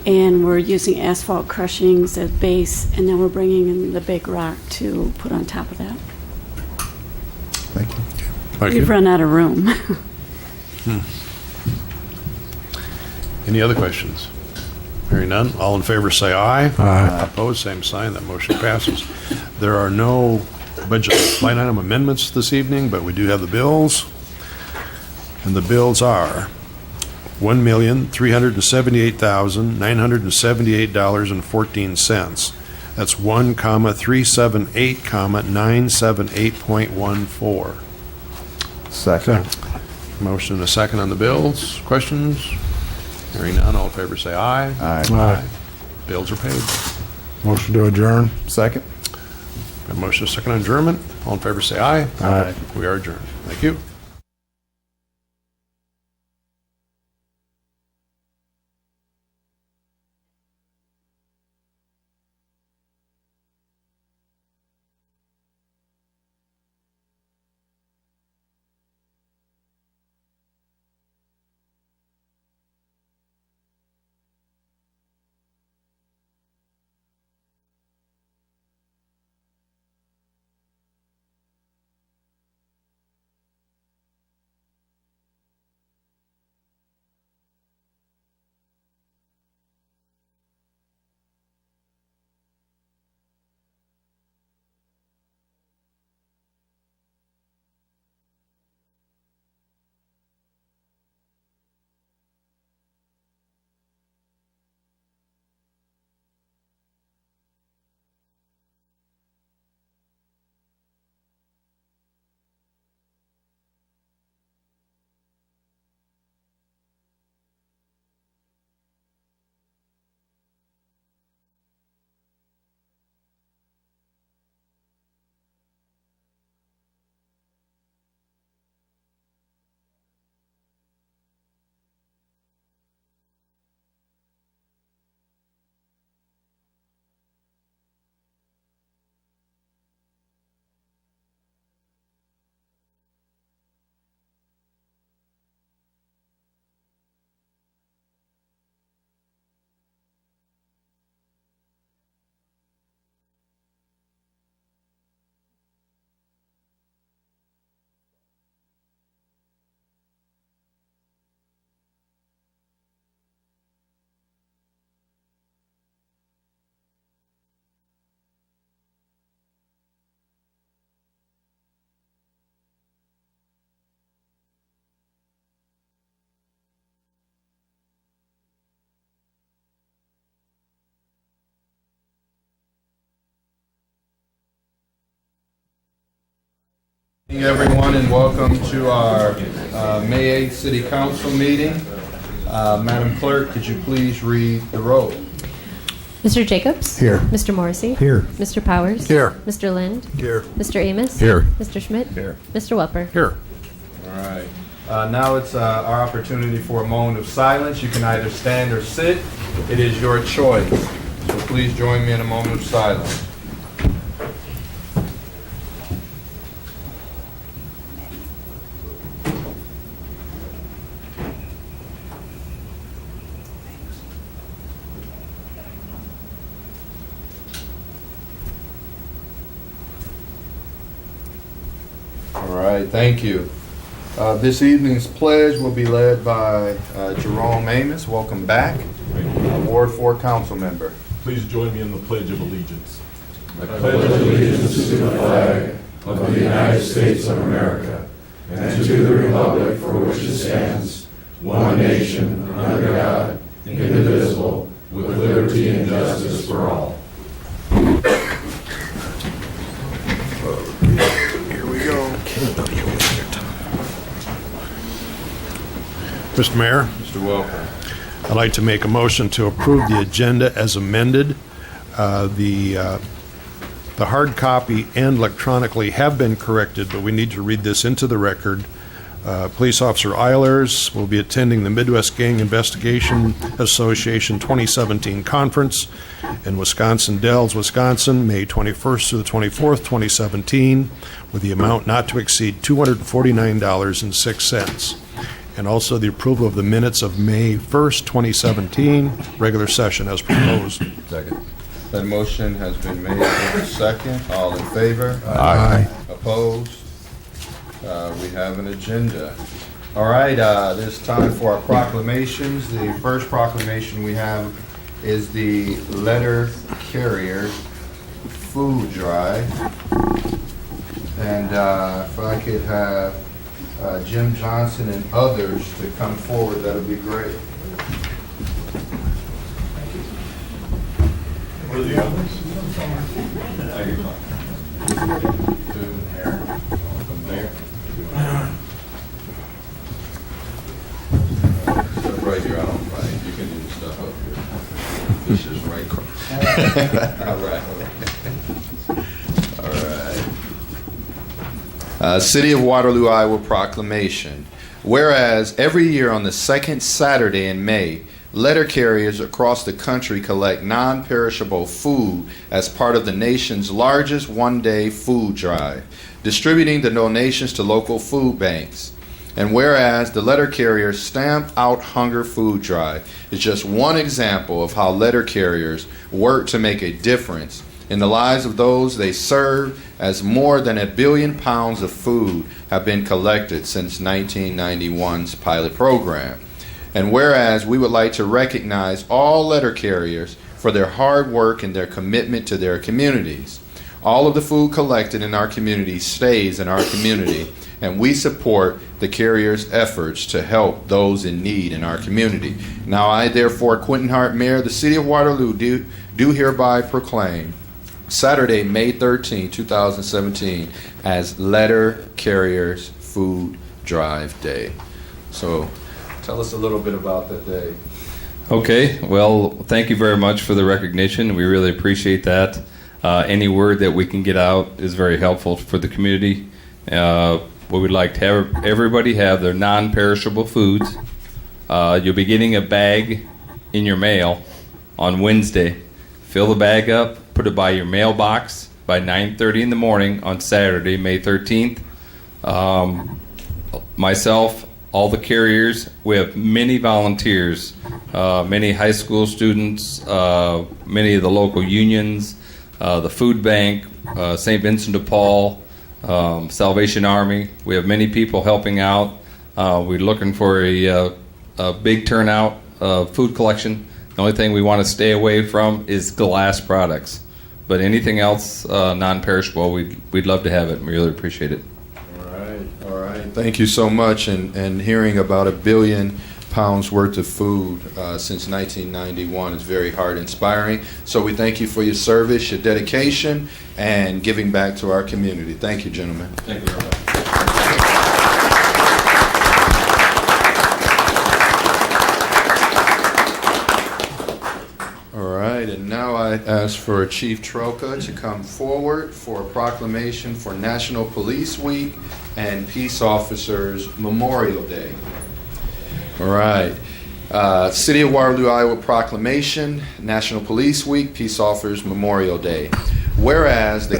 and we're using asphalt crushings at base, and then we're bringing in the big rock to put on top of that. Thank you. Thank you. We've run out of room. Any other questions? Hearing none, all in favor say aye. Aye. Opposed, same sign. That motion passes. There are no budget line item amendments this evening, but we do have the bills. And the bills are $1,378,978.14. That's 1,378,978.14. Second. Motion and a second on the bills. Questions? Hearing none, all in favor say aye. Aye. Bills are paid. Motion to adjourn. Second. Got a motion and a second on adjournment. All in favor say aye. Aye. We are adjourned. Thank you. Good evening, everyone, and welcome to our May 8th City Council meeting. Madam Clerk, could you please read the roll? Mr. Jacobs? Here. Mr. Morrissey? Here. Mr. Powers? Here. Mr. Lind? Here. Mr. Amos? Here. Mr. Schmidt? Here. Mr. Welper? Here. All right. Now it's our opportunity for a moment of silence. You can either stand or sit. It is your choice. So please join me in a moment of silence. All right, thank you. This evening's pledge will be led by Jerome Amos. Welcome back. Ward 4 Council Member. Please join me in the Pledge of Allegiance. I pledge allegiance to the flag of the United States of America and to the republic for which it stands, one nation, under God, indivisible, with liberty and justice for all. Here we go. Mr. Mayor, Mr. Welker. I'd like to make a motion to approve the agenda as amended. The hard copy and electronically have been corrected, but we need to read this into the record. Police Officer Eilers will be attending the Midwest Gang Investigation Association 2017 Conference in Wisconsin Dells, Wisconsin, May 21st through the 24th, 2017, with the amount not to exceed $249.06. And also the approval of the minutes of May 1st, 2017, regular session as proposed. Second. That motion has been made and second. All in favor? Aye. Opposed? We have an agenda. All right, this time for our proclamations. The first proclamation we have is the letter carrier food drive. And if I could have Jim Johnson and others to come forward, that would be great. Where are the others? Stuff right here, I don't write. You can do the stuff up here. This is right. All right. All right. City of Waterloo, Iowa proclamation. Whereas every year on the second Saturday in May, letter carriers across the country collect non-perishable food as part of the nation's largest one-day food drive, distributing the donations to local food banks. And whereas the letter carriers Stamp Out Hunger food drive is just one example of how letter carriers work to make a difference in the lives of those they serve, as more than 1 billion pounds of food have been collected since 1991's pilot program. And whereas we would like to recognize all letter carriers for their hard work and their commitment to their communities. All of the food collected in our community stays in our community, and we support the carriers' efforts to help those in need in our community. Now I, therefore, Quentin Hart, Mayor of the City of Waterloo, do hereby proclaim Saturday, May 13, 2017, as Letter Carriers Food Drive Day. So tell us a little bit about that day. Okay, well, thank you very much for the recognition. We really appreciate that. Any word that we can get out is very helpful for the community. We would like to have everybody have their non-perishable foods. You'll be getting a bag in your mail on Wednesday. Fill the bag up, put it by your mailbox by 9:30 in the morning on Saturday, May 13th. Myself, all the carriers, we have many volunteers, many high school students, many of the local unions, the food bank, St. Vincent de Paul, Salvation Army. We have many people helping out. We're looking for a big turnout of food collection. The only thing we want to stay away from is glass products. But anything else non-perishable, we'd love to have it. We really appreciate it. All right. Thank you so much. And hearing about 1 billion pounds worth of food since 1991 is very heart inspiring. So we thank you for your service, your dedication, and giving back to our community. Thank you, gentlemen. Thank you very much. All right, and now I ask for Chief Troca to come forward for a proclamation for National Police Week and Peace Officers Memorial Day. All right. City of Waterloo, Iowa proclamation, National Police Week, Peace Officers Memorial Day. Whereas the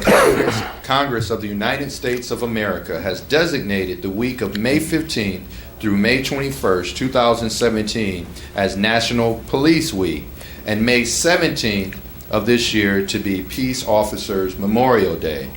Congress of the United States of America has designated the week of May 15th through May 21st, 2017 as National Police Week, and May 17th of this year to be Peace Officers Memorial Day.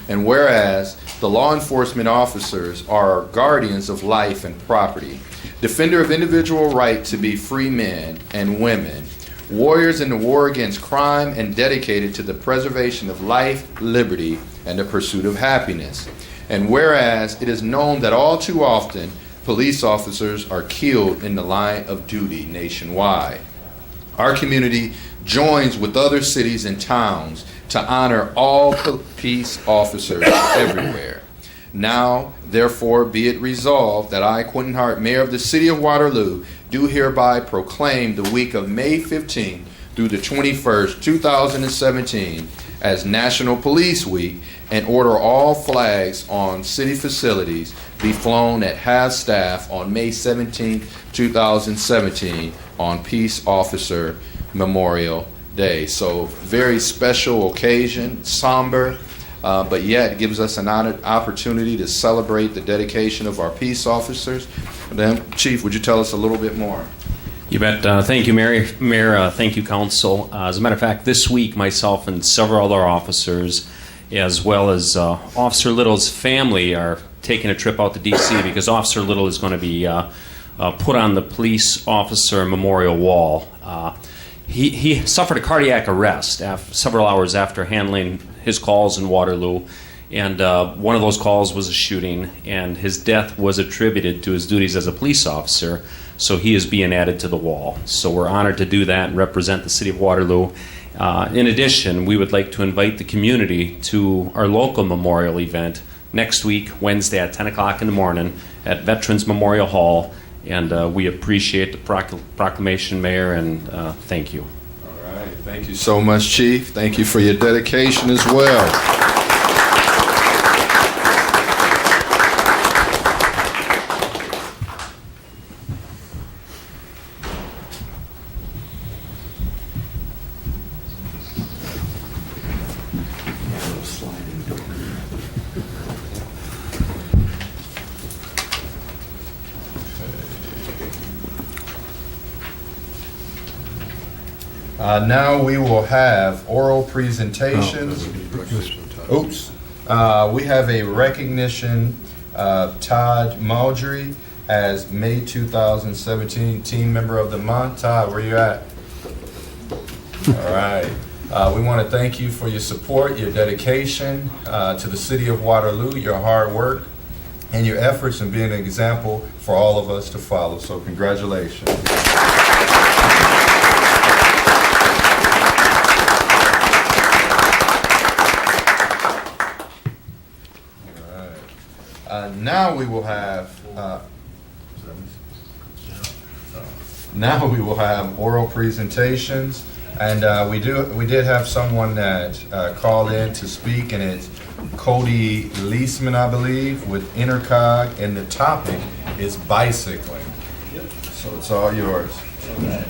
And whereas the law enforcement officers are guardians of life and property, defender of individual right to be free men and women, warriors in the war against crime, and dedicated to the preservation of life, liberty, and the pursuit of happiness. And whereas it is known that all too often police officers are killed in the line of duty nationwide, our community joins with other cities and towns to honor all peace officers everywhere. Now, therefore, be it resolved that I, Quentin Hart, Mayor of the City of Waterloo, do hereby proclaim the week of May 15th through the 21st, 2017 as National Police Week, and order all flags on city facilities be flown at half-staff on May 17, 2017, on Peace Officer Memorial Day. So very special occasion, somber, but yet gives us an opportunity to celebrate the dedication of our peace officers. Then, Chief, would you tell us a little bit more? You bet. Thank you, Mayor. Thank you, Council. As a matter of fact, this week, myself and several other officers, as well as Officer Little's family, are taking a trip out to D.C. because Officer Little is going to be put on the police officer memorial wall. He suffered a cardiac arrest several hours after handling his calls in Waterloo, and one of those calls was a shooting, and his death was attributed to his duties as a police officer, so he is being added to the wall. So we're honored to do that and represent the city of Waterloo. In addition, we would like to invite the community to our local memorial event next week, Wednesday at 10 o'clock in the morning at Veterans Memorial Hall, and we appreciate the proclamation, Mayor, and thank you. All right. Thank you so much, Chief. Thank you for your dedication as well. Now we will have oral presentations. Oops. We have a recognition of Todd Maldry as May 2017 Team Member of the Month. Todd, where you at? All right. We want to thank you for your support, your dedication to the city of Waterloo, your hard work, and your efforts in being an example for all of us to follow. So congratulations. Now we will have oral presentations, and we did have someone that called in to speak, and it's Cody Leisman, I believe, with Intercog, and the topic is bicycling. So it's all yours. Okay.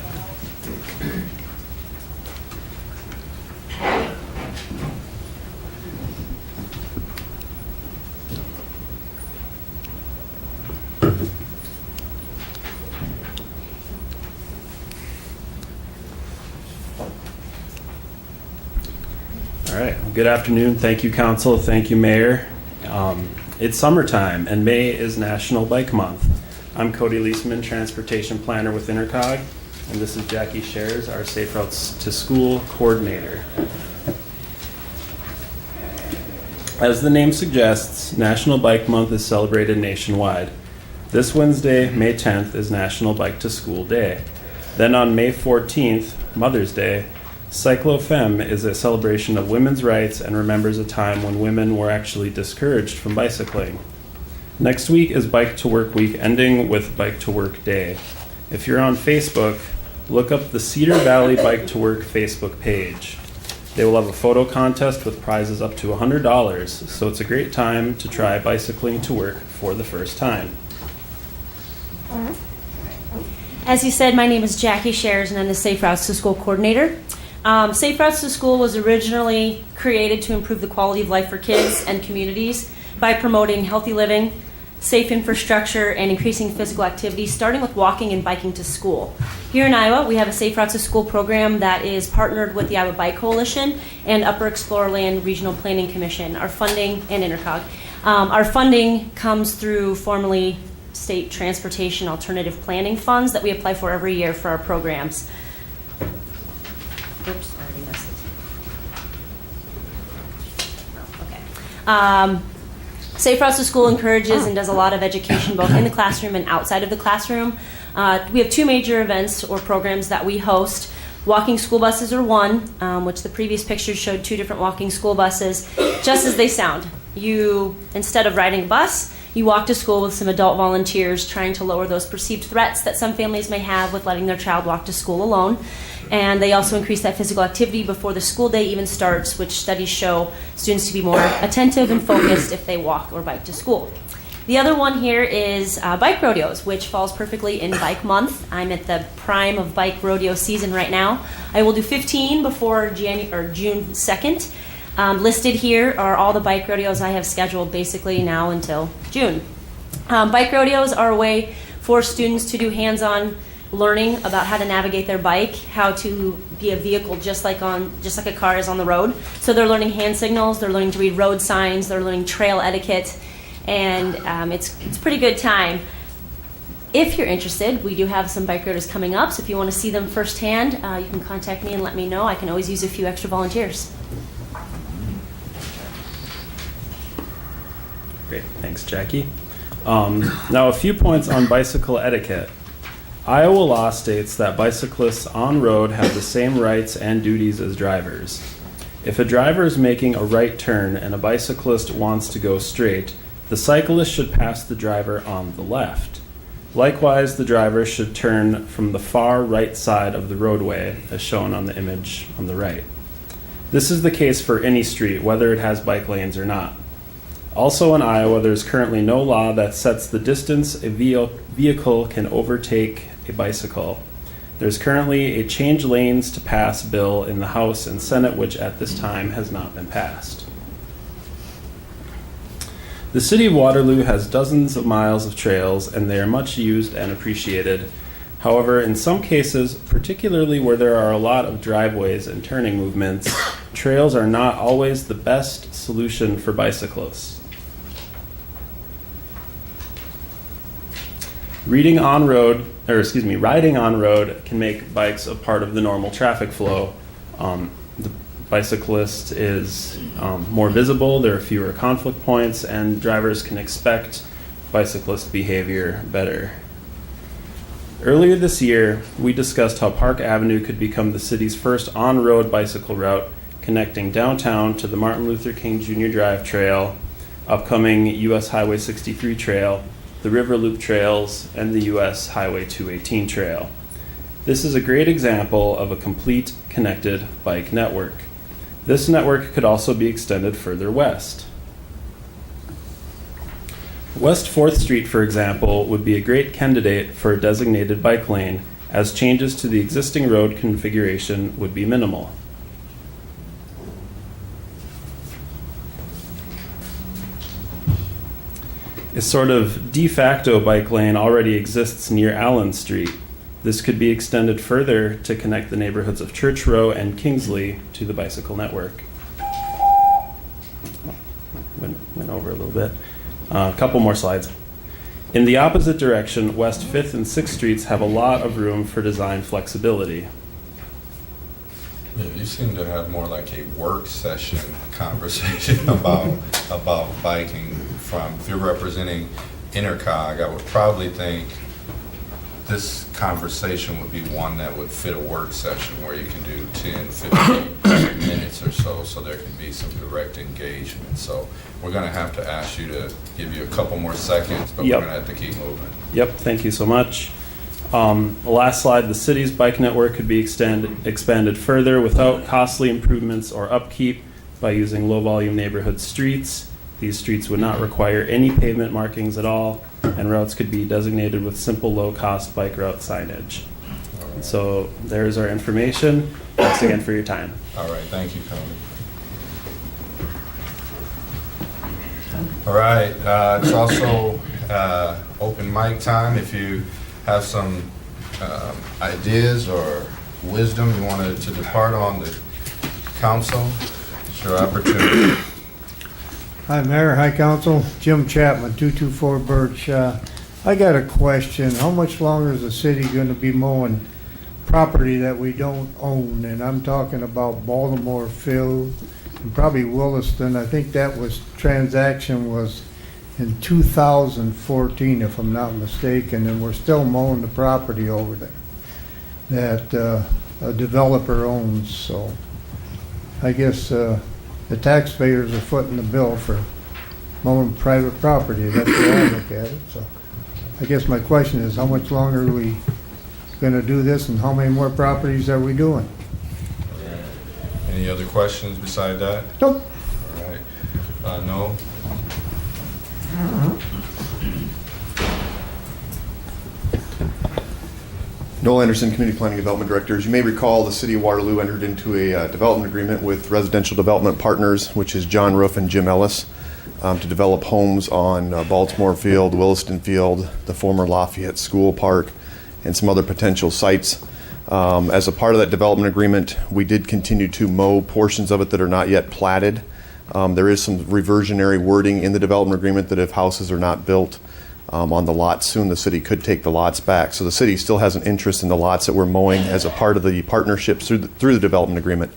All right. Good afternoon. Thank you, Council. Thank you, Mayor. It's summertime, and May is National Bike Month. I'm Cody Leisman, Transportation Planner with Intercog, and this is Jackie Shares, our Safe Routes to School Coordinator. As the name suggests, National Bike Month is celebrated nationwide. This Wednesday, May 10th, is National Bike to School Day. Then on May 14th, Mother's Day, Cyclo-Femme is a celebration of women's rights and remembers a time when women were actually discouraged from bicycling. Next week is Bike to Work Week, ending with Bike to Work Day. If you're on Facebook, look up the Cedar Valley Bike to Work Facebook page. They will have a photo contest with prizes up to $100, so it's a great time to try bicycling to work for the first time. As you said, my name is Jackie Shares, and I'm the Safe Routes to School Coordinator. Safe Routes to School was originally created to improve the quality of life for kids and communities by promoting healthy living, safe infrastructure, and increasing physical activity, starting with walking and biking to school. Here in Iowa, we have a Safe Routes to School program that is partnered with the Iowa Bike Coalition and Upper Explorer Land Regional Planning Commission, our funding, and Intercog. Our funding comes through formerly state transportation alternative planning funds that we apply for every year for our programs. Oops, I already missed this. Oh, okay. Safe Routes to School encourages and does a lot of education both in the classroom and outside of the classroom. We have two major events or programs that we host. Walking school buses are one, which the previous pictures showed two different walking school buses, just as they sound. You, instead of riding a bus, You walk to school with some adult volunteers trying to lower those perceived threats that some families may have with letting their child walk to school alone. And they also increase that physical activity before the school day even starts, which studies show students to be more attentive and focused if they walk or bike to school. The other one here is bike rodeos, which falls perfectly in bike month. I'm at the prime of bike rodeo season right now. I will do 15 before June 2nd. Listed here are all the bike rodeos I have scheduled basically now until June. Bike rodeos are a way for students to do hands-on learning about how to navigate their bike, how to be a vehicle just like a car is on the road. So they're learning hand signals, they're learning to read road signs, they're learning trail etiquette, and it's a pretty good time. If you're interested, we do have some bike rodeos coming up, so if you want to see them firsthand, you can contact me and let me know. I can always use a few extra volunteers. Great, thanks, Jackie. Now, a few points on bicycle etiquette. Iowa law states that bicyclists on road have the same rights and duties as drivers. If a driver is making a right turn and a bicyclist wants to go straight, the cyclist should pass the driver on the left. Likewise, the driver should turn from the far right side of the roadway, as shown on the image on the right. This is the case for any street, whether it has bike lanes or not. Also in Iowa, there is currently no law that sets the distance a vehicle can overtake a bicycle. There's currently a change lanes to pass bill in the House and Senate, which at this time has not been passed. The city of Waterloo has dozens of miles of trails, and they are much used and appreciated. However, in some cases, particularly where there are a lot of driveways and turning movements, trails are not always the best solution for bicyclists. Riding on road can make bikes a part of the normal traffic flow. The bicyclist is more visible, there are fewer conflict points, and drivers can expect bicyclist behavior better. Earlier this year, we discussed how Park Avenue could become the city's first on-road bicycle route, connecting downtown to the Martin Luther King Jr. Drive Trail, upcoming U.S. Highway 63 Trail, the River Loop Trails, and the U.S. Highway 218 Trail. This is a great example of a complete connected bike network. This network could also be extended further west. West 4th Street, for example, would be a great candidate for a designated bike lane, as changes to the existing road configuration would be minimal. A sort of de facto bike lane already exists near Allen Street. This could be extended further to connect the neighborhoods of Church Row and Kingsley to the bicycle network. Went over a little bit. A couple more slides. In the opposite direction, West 5th and 6th Streets have a lot of room for design flexibility. Yeah, you seem to have more like a work session conversation about biking. If you're representing Intercog, I would probably think this conversation would be one that would fit a work session where you can do 10, 15 minutes or so there can be some direct engagement. So we're going to have to ask you to give you a couple more seconds, but Yep. we're going to have to keep moving. Yep, thank you so much. The last slide, the city's bike network could be expanded further without costly improvements or upkeep by using low-volume neighborhood streets. These streets would not require any pavement markings at all, and routes could be designated with simple low-cost bike route signage. So there's our information. Thanks again for your time. All right, thank you, Tony. All right, it's also open mic time. If you have some ideas or wisdom you wanted to depart on the council, it's your opportunity. Hi, Mayor. Hi, Council. Jim Chapman, 224 Birch. I got a question. How much longer is the city going to be mowing property that we don't own? And I'm talking about Baltimore Field and probably Williston. I think that transaction was in 2014, if I'm not mistaken, and we're still mowing the property over there that a developer owns. So I guess the taxpayers are footing the bill for mowing private property. That's the way I look at it. So I guess my question is, how much longer are we going to do this, and how many more properties are we doing? Any other questions beside that? Nope. All right. No? Noel Anderson, Community Planning Development Director. As you may recall, the City of Waterloo entered into a development agreement with Residential Development Partners, which is John Roof and Jim Ellis, to develop homes on Baltimore Field, Williston Field, the former Lafayette School Park, and some other potential sites. As a part of that development agreement, we did continue to mow portions of it that are not yet platted. There is some reversionary wording in the development agreement that if houses are not built on the lots soon, the city could take the lots back. So the city still has an interest in the lots that we're mowing as a part of the partnerships through the development agreement.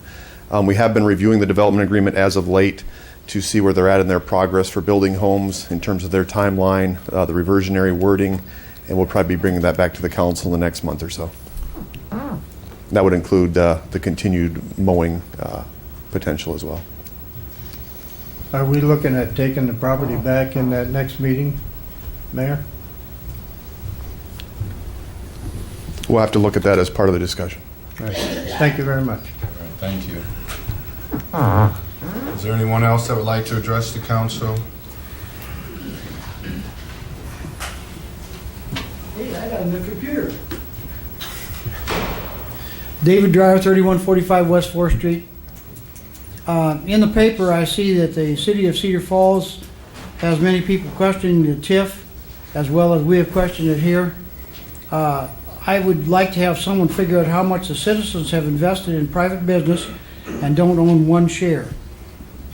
We have been reviewing the development agreement as of late to see where they're at in their progress for building homes in terms of their timeline, the reversionary wording, and we'll probably be bringing that back to the council in the next month or so. That would include the continued mowing potential as well. Are we looking at taking the property back in that next meeting, Mayor? We'll have to look at that as part of the discussion. All right. Thank you very much. All right, thank you. Is there anyone else that would like to address the council? Hey, I got a new computer. David Dryer, 3145 West 4th Street. In the paper, I see that the city of Cedar Falls has many people questioning the TIF, as well as we have questioned it here. I would like to have someone figure out how much the citizens have invested in private business and don't own one share.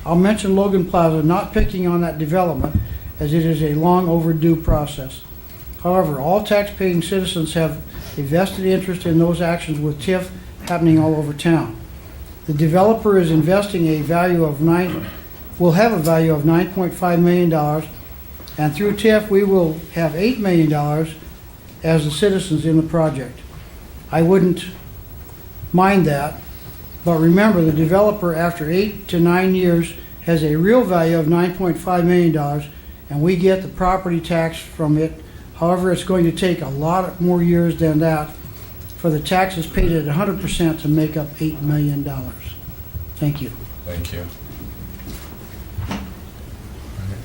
I'll mention Logan Plaza, not picking on that development, as it is a long overdue process. However, all tax-paying citizens have a vested interest in those actions with TIF happening all over town. The developer is investing will have a value of $9.5 million, and through TIF we will have $8 million as the citizens in the project. I wouldn't mind that, but remember, the developer after 8 to 9 years has a real value of $9.5 million, and we get the property tax from it. However, it's going to take a lot more years than that for the taxes paid at 100% to make up $8 million. Thank you. Thank you.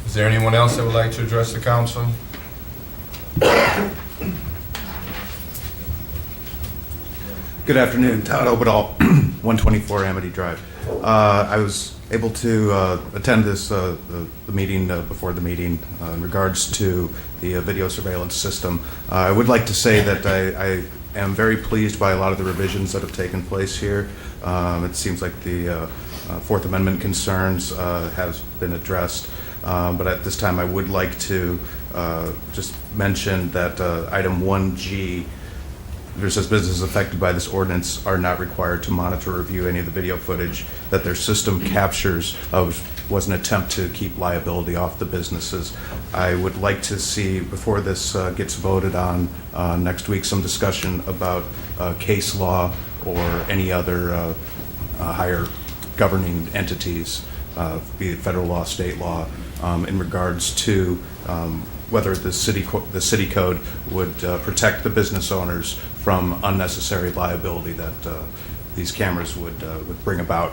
Is there anyone else that would like to address the council? Good afternoon, Todd Obadal, 124 Amity Drive. I was able to attend the meeting before the meeting in regards to the video surveillance system. I would like to say that I am very pleased by a lot of the revisions that have taken place here. It seems like the Fourth Amendment concerns have been addressed, but at this time I would like to just mention that item 1G, there says businesses affected by this ordinance are not required to monitor or review any of the video footage that their system captures was an attempt to keep liability off the businesses. I would like to see, before this gets voted on next week, some discussion about case law or any other higher governing entities, be it federal law, state law, in regards to whether the city code would protect the business owners from unnecessary liability that these cameras would bring about.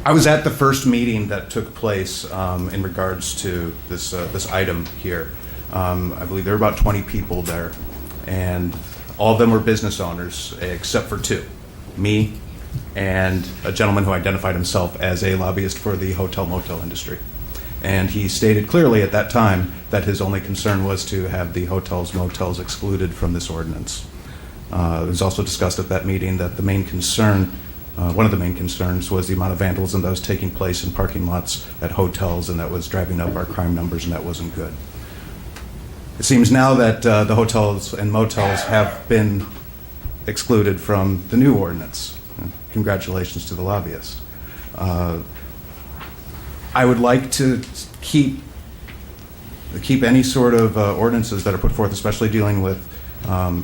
I was at the first meeting that took place in regards to this item here. I believe there were about 20 people there, and all of them were business owners except for two, me and a gentleman who identified himself as a lobbyist for the hotel-motel industry. And he stated clearly at that time that his only concern was to have the hotels, motels excluded from this ordinance. It was also discussed at that meeting that the main concern, one of the main concerns, was the amount of vandalism that was taking place in parking lots at hotels, and that was driving up our crime numbers, and that wasn't good. It seems now that the hotels and motels have been excluded from the new ordinance. Congratulations to the lobbyist. I would like to keep any sort of ordinances that are put forth, especially dealing with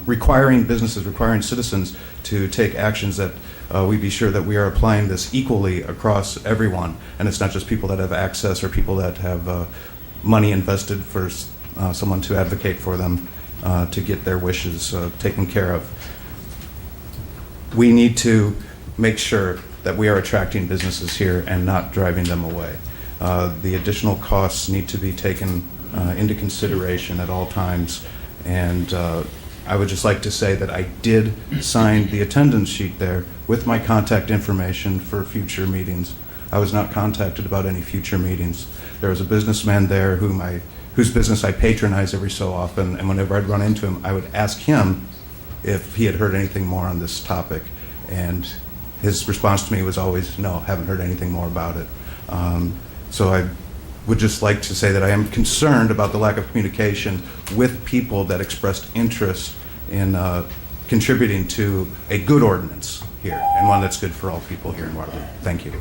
requiring businesses, requiring citizens to take actions that we be sure that we are applying this equally across everyone, and it's not just people that have access or people that have money invested for someone to advocate for them to get their wishes taken care of. We need to make sure that we are attracting businesses here and not driving them away. The additional costs need to be taken into consideration at all times, and I would just like to say that I did sign the attendance sheet there with my contact information for future meetings. I was not contacted about any future meetings. There was a businessman there whose business I patronize every so often, and whenever I'd run into him, I would ask him if he had heard anything more on this topic, and his response to me was always, no, haven't heard anything more about it. So I would just like to say that I am concerned about the lack of communication with people that expressed interest in contributing to a good ordinance here, and one that's good for all people here in Waterloo. Thank you.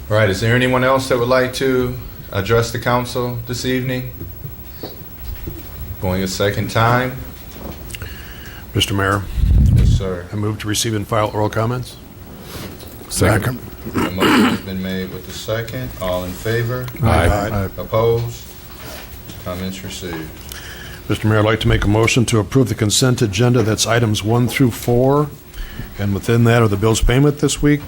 All right, is there anyone else that would like to address the council this evening? Going a second time. Mr. Mayor, Yes, sir. I move to receive and file oral comments. Second. The motion has been made with the second. All in favor? Aye. Opposed? Comments received. Mr. Mayor, I'd like to make a motion to approve the consent agenda. That's items 1 through 4. And within that are the bills payment this week.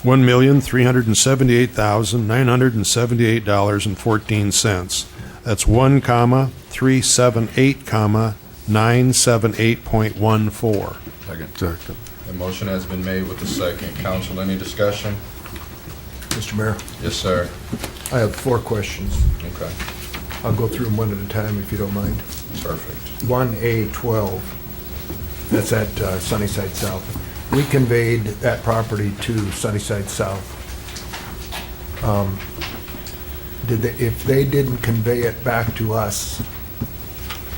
$1,378,978.14. That's 1,378,978.14. Second. The motion has been made with the second. Council, any discussion? Mr. Mayor, Yes, sir. I have 4 questions. Okay. I'll go through them one at a time if you don't mind. Perfect. 1A12, that's at Sunnyside South. We conveyed that property to Sunnyside South. If they didn't convey it back to us,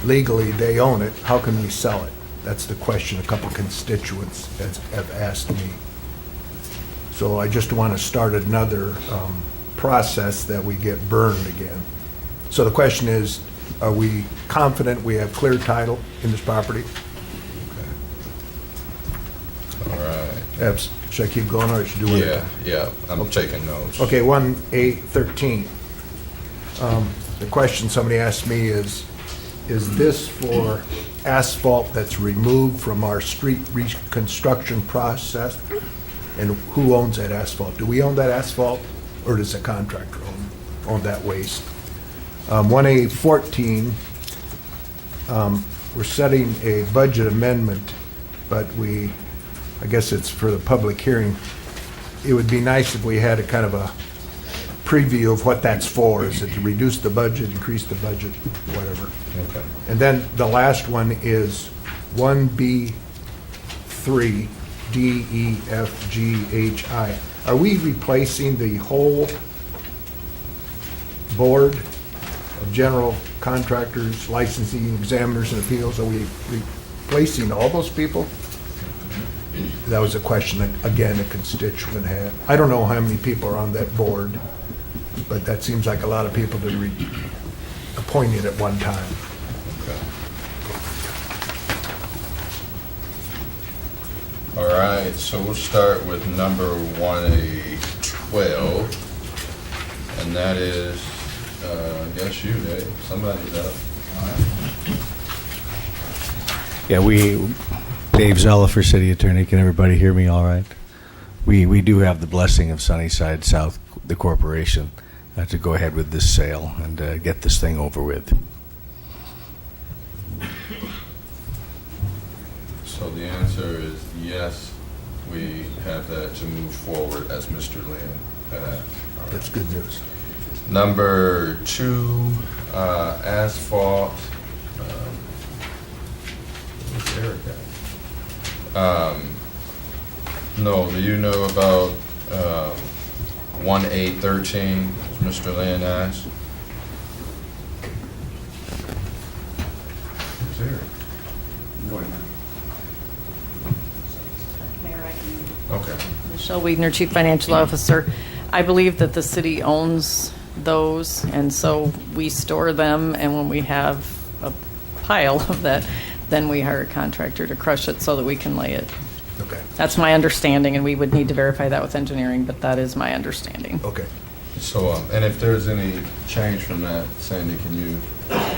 legally, they own it, how can we sell it? That's the question a couple constituents have asked me. So I just want to start another process that we get burned again. So the question is, are we confident we have clear title in this property? All right. Should I keep going or should I do one? Yeah, I'm taking notes. Okay, 1A13. The question somebody asked me is this for asphalt that's removed from our street reconstruction process? And who owns that asphalt? Do we own that asphalt, or does the contractor own that waste? 1A14, we're setting a budget amendment, but I guess it's for the public hearing. It would be nice if we had a kind of a preview of what that's for. Is it to reduce the budget, increase the budget, whatever? Okay. And then the last one is 1B3, D, E, F, G, H, I. Are we replacing the whole board of general contractors, licensing, examiners, and appeals? Are we replacing all those people? That was a question, again, a constituent had. I don't know how many people are on that board, but that seems like a lot of people to be appointed at one time. All right, so we'll start with number 1A12, and that is, I guess you, Dave. Somebody's up. Yeah, Dave Zellifer, City Attorney. Can everybody hear me all right? We do have the blessing of Sunnyside South, the corporation, to go ahead with this sale and get this thing over with. So the answer is yes, we have that to move forward as Mr. Lynn had. That's good news. Number 2, asphalt. Where's Eric at? No, do you know about 1A13, as Mr. Lynn asked? Where's Eric? Okay. Michelle Wiedner, Chief Financial Officer. I believe that the city owns those, and so we store them, and when we have a pile of that, then we hire a contractor to crush it so that we can lay it Okay. That's my understanding, and we would need to verify that with engineering, but that is my understanding. Okay. So, and if there's any change from that, Sandy, can you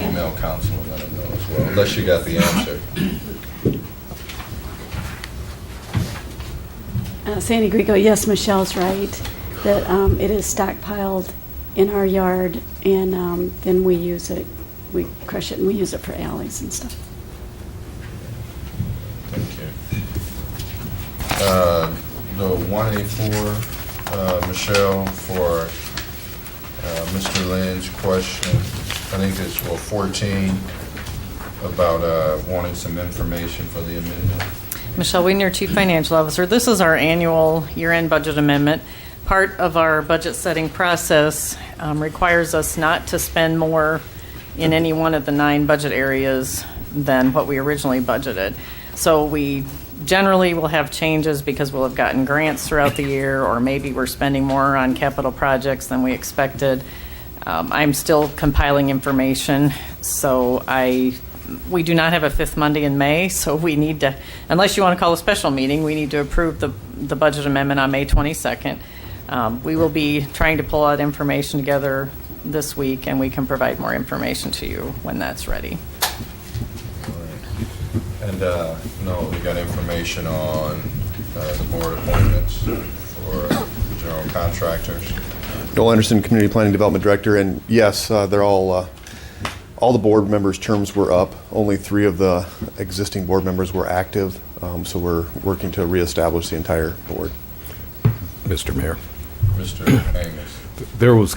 email council and let them know as well, unless you got the answer? Sandy Grego, yes, Michelle's right, that it is stockpiled in our yard, and then we use it, we crush it, and we use it for alleys and stuff. Thank you. The 184, Michelle, for Mr. Lynn's question, I think it's, 14, about wanting some information for the amendment. Michelle Whedon, your Chief Financial Officer. This is our annual year-end budget amendment. Part of our budget setting process requires us not to spend more in any one of the 9 budget areas than what we originally budgeted. So we generally will have changes because we'll have gotten grants throughout the year, or maybe we're spending more on capital projects than we expected. I'm still compiling information, so we do not have a 5th Monday in May, so we need to, unless you want to call a special meeting, we need to approve the budget amendment on May 22nd. We will be trying to pull out information together this week, and we can provide more information to you when that's ready. And, no, we got information on the board appointments for general contractors. Noel Anderson, Community Planning Development Director, and yes, they're all the board members' terms were up. Only 3 of the existing board members were active, so we're working to reestablish the entire board. Mr. Mayor. Mr. Amos. There was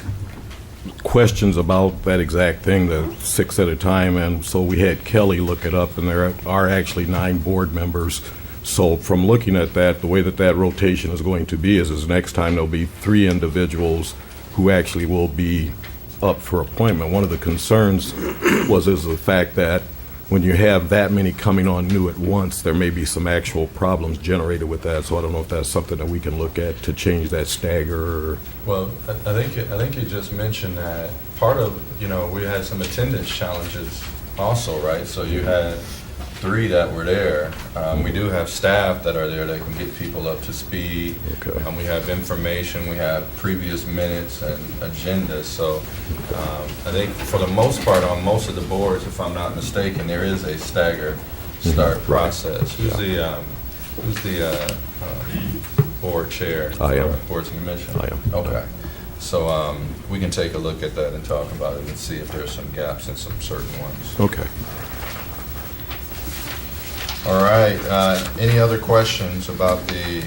questions about that exact thing, the 6 at a time, and so we had Kelly look it up, and there are actually 9 board members. So from looking at that, the way that rotation is going to be is next time there'll be 3 individuals who actually will be up for appointment. One of the concerns is the fact that when you have that many coming on new at once, there may be some actual problems generated with that. So I don't know if that's something that we can look at to change that stagger. Well, I think you just mentioned that part of, we had some attendance challenges also, right? So you had 3 that were there. We do have staff that are there that can get people up to speed. Okay. We have information, we have previous minutes and agendas. So I think for the most part, on most of the boards, if I'm not mistaken, there is a staggered start process. Who's the board chair? I am. Boards and Commission? I am. Okay. So we can take a look at that and talk about it and see if there's some gaps in some certain ones. Okay. All right, any other questions about the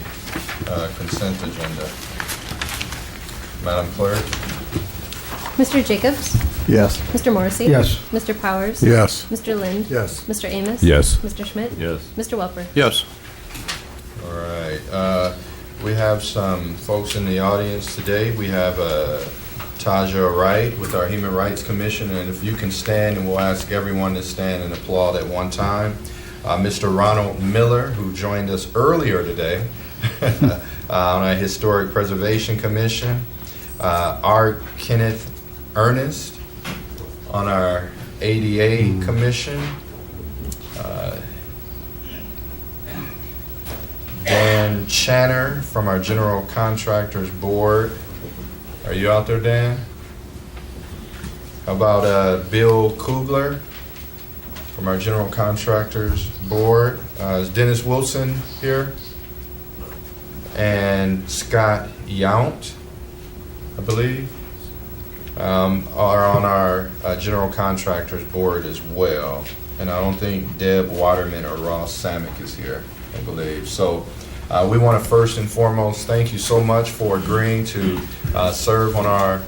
consent agenda? Madam Clerk? Mr. Jacobs? Yes. Mr. Morrissey? Yes. Mr. Powers? Yes. Mr. Lind? Yes. Mr. Amos? Yes. Mr. Schmidt? Yes. Mr. Welper? Yes. All right, we have some folks in the audience today. We have Taja Wright with our Human Rights Commission, and if you can stand, and we'll ask everyone to stand and applaud at one time. Mr. Ronald Miller, who joined us earlier today on our Historic Preservation Commission. R. Kenneth Ernest on our ADA Commission. Dan Channer from our General Contractors Board. Are you out there, Dan? How about Bill Kugler from our General Contractors Board? Is Dennis Wilson here? And Scott Yount, I believe, are on our General Contractors Board as well. And I don't think Deb Waterman or Ross Samick is here, I believe. So we want to first and foremost thank you so much for agreeing to serve on our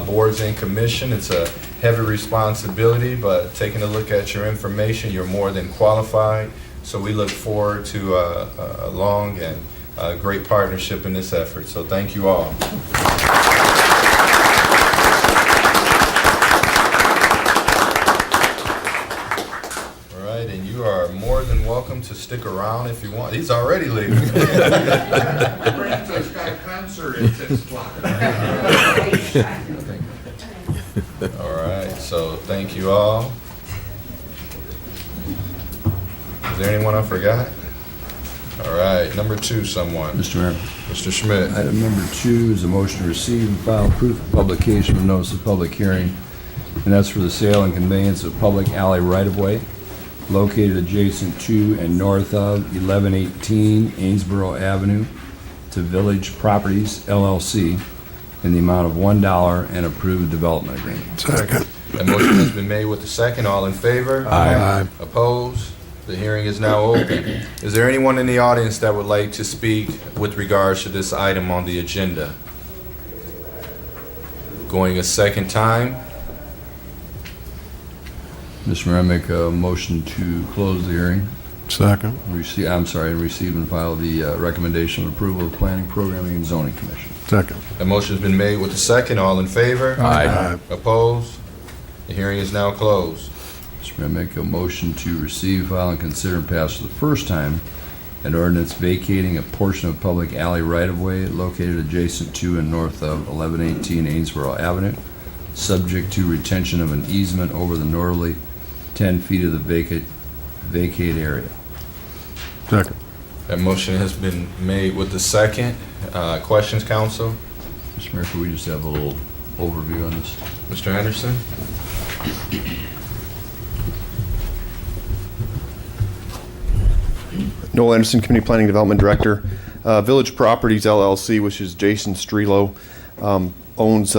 boards and commission. It's a heavy responsibility, but taking a look at your information, you're more than qualified. So we look forward to a long and great partnership in this effort. So thank you all. All right, and you are more than welcome to stick around if you want. He's already leaving. Brandon's got a concert at 6 o'clock. All right, so thank you all. Is there anyone I forgot? All right, number 2, someone. Mr. Mayor. Mr. Schmidt. Item number 2 is a motion to receive and file proof of publication of notice of public hearing, and that's for the sale and conveyance of public alley right-of-way located adjacent to and north of 1118 Amesboro Avenue to Village Properties, LLC, in the amount of $1 and approved development agreement. Second. A motion has been made with the second. All in favor? Aye. Opposed? The hearing is now open. Is there anyone in the audience that would like to speak with regards to this item on the agenda? Going a second time? Mr. Mayor, I make a motion to close the hearing. Second. Receive and file the recommendation of approval of Planning, Programming, and Zoning Commission. Second. A motion has been made with the second. All in favor? Aye. Opposed? The hearing is now closed. Mr. Mayor, I make a motion to receive, file, and consider and pass for the first time an ordinance vacating a portion of public alley right-of-way located adjacent to and north of 1118 Amesboro Avenue, subject to retention of an easement over the northerly 10 feet of the vacate area. Second. That motion has been made with the second. Questions, council? Mr. Mayor, could we just have a little overview on this? Mr. Anderson? Noel Anderson, Community Planning Development Director. Village Properties LLC, which is Jason Strelo, owns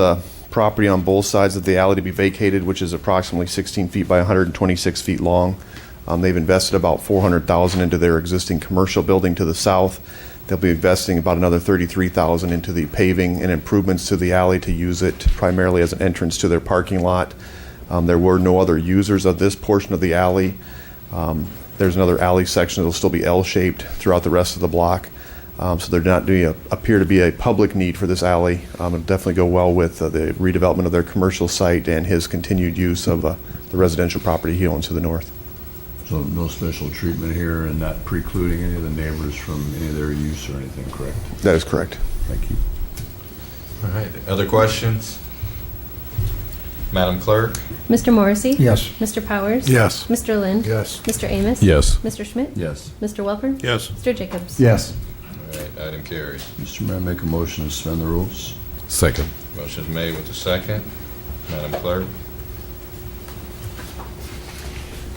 property on both sides of the alley to be vacated, which is approximately 16 feet by 126 feet long. They've invested about $400,000 into their existing commercial building to the south. They'll be investing about another $33,000 into the paving and improvements to the alley to use it primarily as an entrance to their parking lot. There were no other users of this portion of the alley. There's another alley section that will still be L-shaped throughout the rest of the block. So there not appear to be a public need for this alley. It'll definitely go well with the redevelopment of their commercial site and his continued use of the residential property he owns to the north. So no special treatment here and not precluding any of the neighbors from any of their use or anything, correct? That is correct. Thank you. All right, other questions? Madam Clerk? Mr. Morrissey? Yes. Mr. Powers? Yes. Mr. Lind? Yes. Mr. Amos? Yes. Mr. Schmidt? Yes. Mr. Welper? Yes. Mr. Jacobs? Yes. All right, item carries. Mr. Mayor, I make a motion to suspend the rules. Second. Motion's made with the second. Madam Clerk?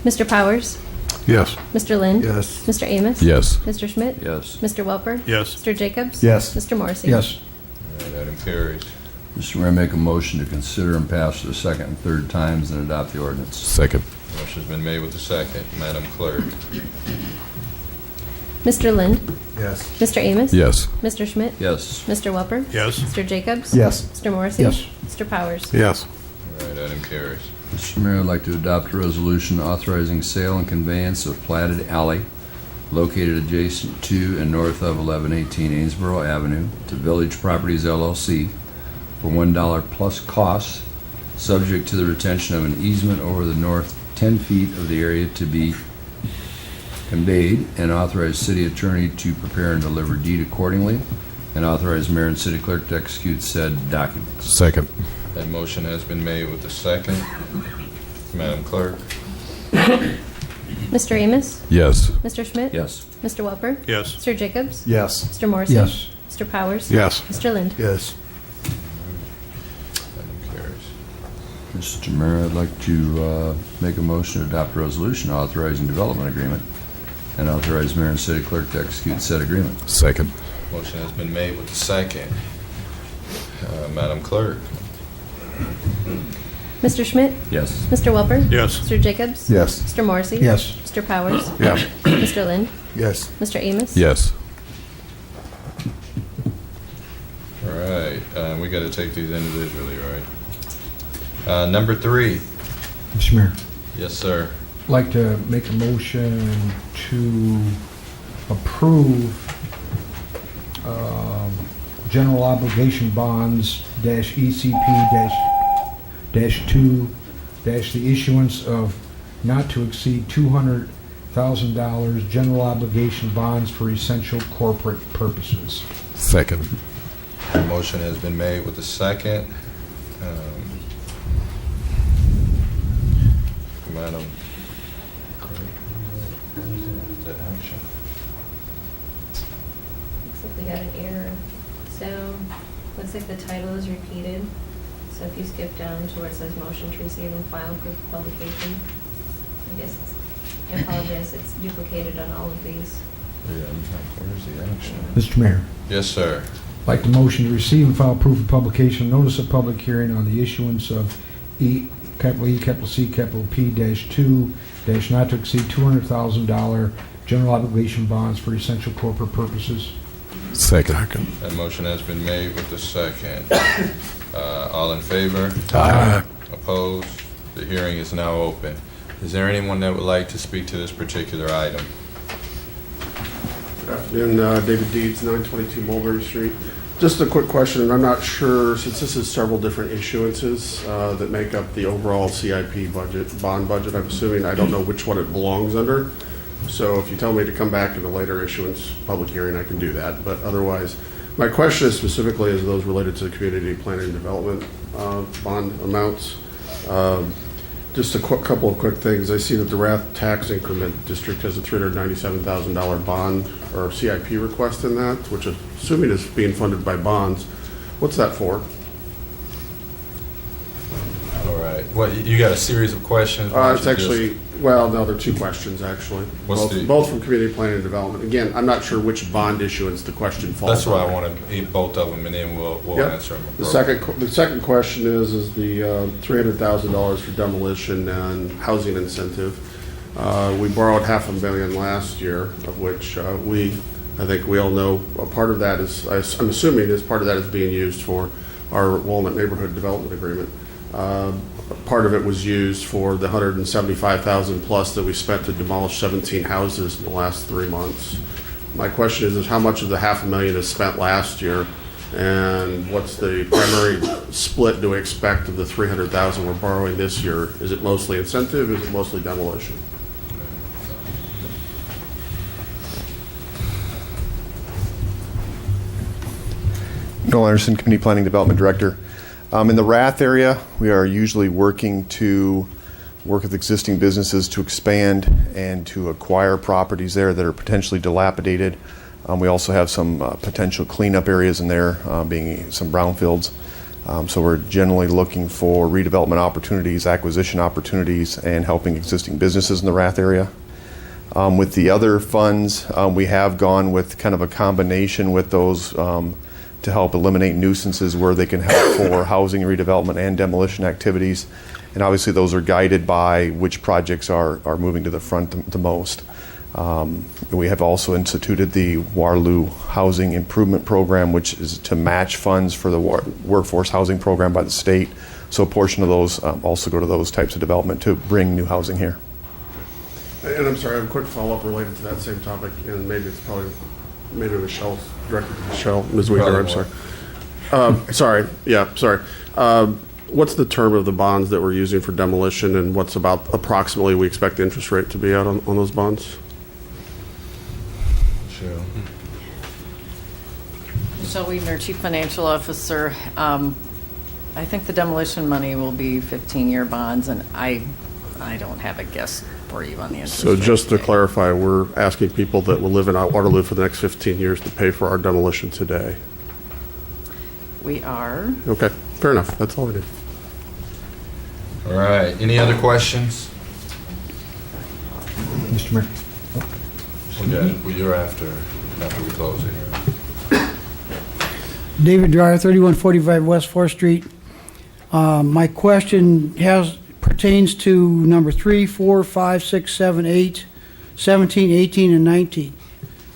Mr. Powers? Yes. Mr. Lind? Yes. Mr. Amos? Yes. Mr. Schmidt? Yes. Mr. Welper? Yes. Mr. Jacobs? Yes. Mr. Morrissey? Yes. All right, item carries. Mr. Mayor, I make a motion to consider and pass for the second and third times and adopt the ordinance. Second. Motion's been made with the second. Madam Clerk? Mr. Lind? Yes. Mr. Amos? Yes. Mr. Schmidt? Yes. Mr. Welper? Yes. Mr. Jacobs? Yes. Mr. Morrissey? Yes. Mr. Powers? Yes. All right, item carries. Mr. Mayor, I'd like to adopt a resolution authorizing sale and conveyance of platted alley located adjacent to and north of 1118 Amesboro Avenue to Village Properties LLC for $1 plus costs, subject to the retention of an easement over the north 10 feet of the area to be conveyed, and authorize city attorney to prepare and deliver deed accordingly, and authorize mayor and city clerk to execute said documents. Second. That motion has been made with the second. Madam Clerk? Mr. Amos? Yes. Mr. Schmidt? Yes. Mr. Welper? Yes. Mr. Jacobs? Yes. Mr. Morrissey? Yes. Mr. Powers? Yes. Mr. Lind? Yes. Item carries. Mr. Mayor, I'd like to make a motion to adopt a resolution authorizing development agreement and authorize mayor and city clerk to execute said agreement. Second. Motion has been made with the second. Madam Clerk? Mr. Schmidt? Yes. Mr. Welper? Yes. Mr. Jacobs? Yes. Mr. Morrissey? Yes. Mr. Powers? Yes. Mr. Lind? Yes. Mr. Amos? Yes. All right, we got to take these individually, right? Number 3. Mr. Mayor, Yes, sir. I'd like to make a motion to approve general obligation bonds -ECP -2 the issuance of not to exceed $200,000 general obligation bonds for essential corporate purposes. Second. The motion has been made with the second. Madam Clerk, the action. looks like the title is repeated. So if you skip down to where it says motion to receive and file proof of publication, I guess I apologize, it's duplicated on all of these. Yeah, where's the action? Mr. Mayor, Yes, sir. I'd like the motion to receive and file proof of publication, notice of public hearing on the issuance of E, capital C, capital P -2 not to exceed $200,000 general obligation bonds for essential corporate purposes. Second. That motion has been made with the second. All in favor? Aye. Opposed? The hearing is now open. Is there anyone that would like to speak to this particular item? Good afternoon, David Deeds, 922 Mulberry Street. Just a quick question, and I'm not sure, since this is several different issuances that make up the overall CIP budget, bond budget, I'm assuming, I don't know which one it belongs under. So if you tell me to come back in a later issuance public hearing, I can do that. But otherwise, my question is specifically is those related to the community planning and development bond amounts. Just a couple of quick things. I see that the Rath Tax Increment District has a $397,000 bond or CIP request in that, which is assuming is being funded by bonds. What's that for? All right. Well, you got a series of questions? It's actually, well, no, they're two questions, actually. Both from community planning and development. Again, I'm not sure which bond issuance the question falls That's why I under. want to eat both of them, and then we'll Yep. answer them. The second question is the $300,000 for demolition and housing incentive. We borrowed $500,000 last year, of which I think we all know a part of that is, I'm assuming part of that is being used for our Walnut Neighborhood Development Agreement. Part of it was used for the $175,000 plus that we spent to demolish 17 houses in the last 3 months. My question is how much of the $500,000 is spent last year, and what's the primary split do we expect of the $300,000 we're borrowing this year? Is it mostly incentive? Is it mostly demolition? Noel Anderson, Community Planning Development Director. In the Rath area, we are usually working to work with existing businesses to expand and to acquire properties there that are potentially dilapidated. We also have some potential cleanup areas in there, being some brownfields. So we're generally looking for redevelopment opportunities, acquisition opportunities, and helping existing businesses in the Rath area. With the other funds, we have gone with kind of a combination with those to help eliminate nuisances where they can help for housing redevelopment and demolition activities. And obviously those are guided by which projects are moving to the front the most. We have also instituted the Waterloo Housing Improvement Program, which is to match funds for the workforce housing program by the state. So a portion of those also go to those types of development to bring new housing here. And I'm sorry, I have a quick follow-up related to that same topic, and maybe it's probably, maybe Michelle, directed to Michelle, Ms. Weaver, I'm sorry. Sorry. What's the term of the bonds that we're using for demolition, and what's about approximately we expect the interest rate to be out on those bonds? Michelle. Michelle Weidner, Chief Financial Officer. I think the demolition money will be 15-year bonds, and I don't have a guess for you on the interest So rate just to today. clarify, we're asking people that will live in Waterloo for the next 15 years to pay for our demolition today. We are. Okay, fair enough. That's all I need. All right. Any other questions? Mr. Mayor. Well, you're after we close it. David Dryer, 3145 West 4th Street. My question pertains to number 3, 4, 5, 6, 7, 8, 17, 18, and 19.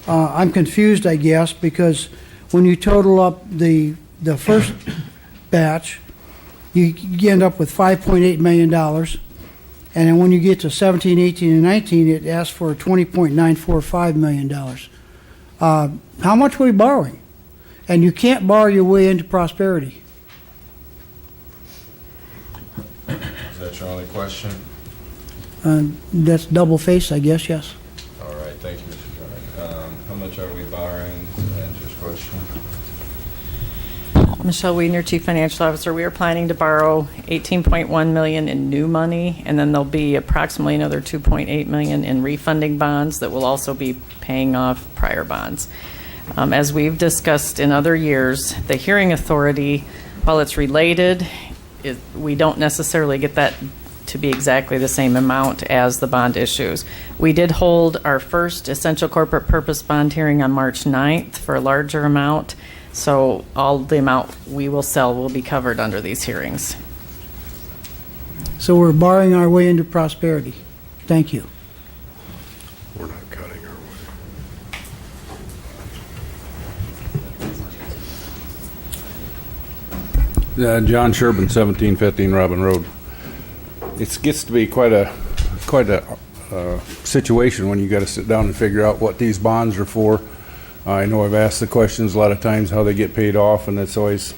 I'm confused, I guess, because when you total up the first batch, you end up with $5.8 million. And then when you get to 17, 18, and 19, it asks for $20.945 million. How much are we borrowing? And you can't borrow your way into prosperity. Is that your only question? That's double face, I guess, yes. All right. Thank you, Mr. Dry. How much are we borrowing? To answer this question. Michelle Weidner, Chief Financial Officer. We are planning to borrow $18.1 million in new money, and then there'll be approximately another $2.8 million in refunding bonds that will also be paying off prior bonds. As we've discussed in other years, the hearing authority, while it's related, we don't necessarily get that to be exactly the same amount as the bond issues. We did hold our first essential corporate purpose bond hearing on March 9th for a larger amount, so all the amount we will sell will be covered under these hearings. So we're borrowing our way into prosperity. Thank you. We're not cutting our way. John Sherbin, 1715 Robin Road. It gets to be quite a situation when you got to sit down and figure out what these bonds are for. I know I've asked the questions a lot of times how they get paid off, and it's always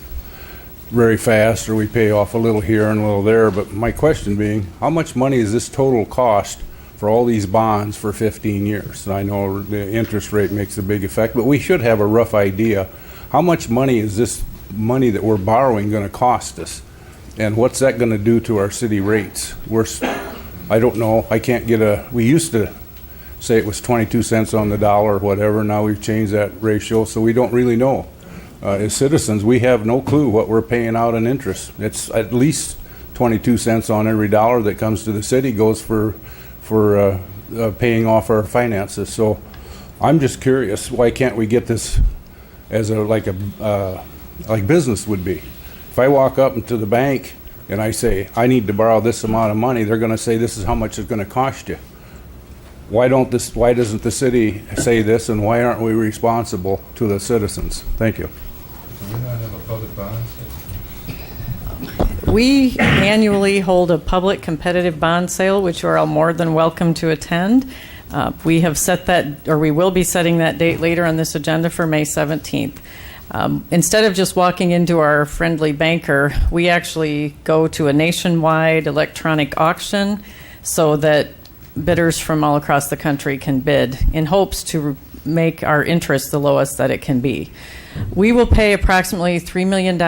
very fast, or we pay off a little here and a little there. But my question being, how much money is this total cost for all these bonds for 15 years? And I know the interest rate makes a big effect, but we should have a rough idea. How much money is this money that we're borrowing going to cost us? And what's that going to do to our city rates? I don't know. I can't get we used to say it was 22 cents on the dollar or whatever. Now we've changed that ratio, so we don't really know. As citizens, we have no clue what we're paying out in interest. It's at least 22 cents on every dollar that comes to the city goes for paying off our finances. So I'm just curious, why can't we get this as like business would be? If I walk up into the bank and I say, I need to borrow this amount of money, they're going to say, this is how much it's going to cost you. Why doesn't the city say this, and why aren't we responsible to the citizens? Thank you. Do we not have a public bond? We annually hold a public competitive bond sale, which you are all more than welcome to attend. We have set that, or we will be setting that date later on this agenda for May 17th. Instead of just walking into our friendly banker, we actually go to a nationwide electronic auction so that bidders from all across the country can bid in hopes to make our interest the lowest that it can be. We will pay approximately $3 million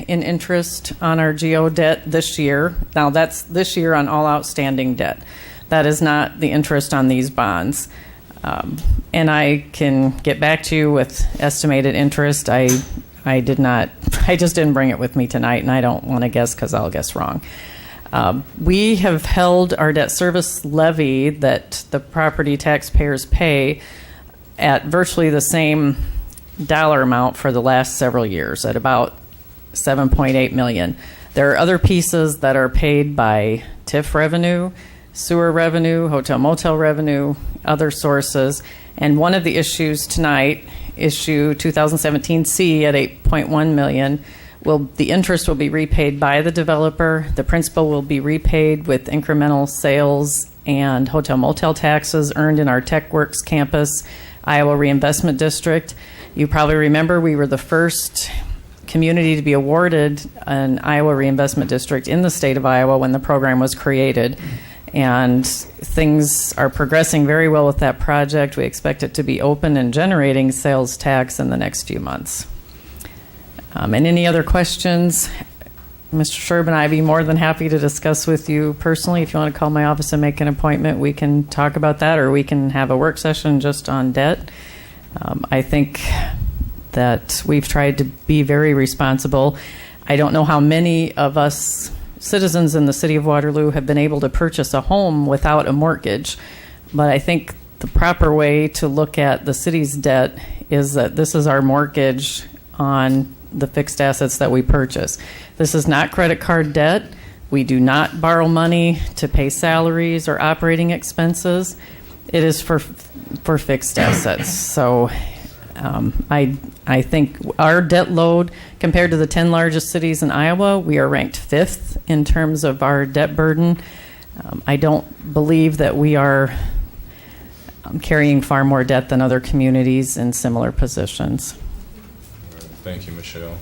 in interest on our GO debt this year. Now, that's this year on all outstanding debt. That is not the interest on these bonds. And I can get back to you with estimated interest. I just didn't bring it with me tonight, and I don't want to guess because I'll guess wrong. We have held our debt service levy that the property taxpayers pay at virtually the same dollar amount for the last several years, at about $7.8 million. There are other pieces that are paid by TIF revenue, sewer revenue, hotel motel revenue, other sources. And one of the issues tonight, issue 2017C at $8.1 million, the interest will be repaid by the developer. The principal will be repaid with incremental sales and hotel motel taxes earned in our TechWorks campus, Iowa Reinvestment District. You probably remember we were the first community to be awarded an Iowa Reinvestment District in the state of Iowa when the program was created. And things are progressing very well with that project. We expect it to be open and generating sales tax in the next few months. And any other questions? Mr. Sherbin, I'd be more than happy to discuss with you personally. If you want to call my office and make an appointment, we can talk about that, or we can have a work session just on debt. I think that we've tried to be very responsible. I don't know how many of us citizens in the city of Waterloo have been able to purchase a home without a mortgage, but I think the proper way to look at the city's debt is that this is our mortgage on the fixed assets that we purchase. This is not credit card debt. We do not borrow money to pay salaries or operating expenses. It is for fixed assets. So I think our debt load, compared to the 10 largest cities in Iowa, we are ranked 5th in terms of our debt burden. I don't believe that we are carrying far more debt than other communities in similar positions. Thank you, Michelle.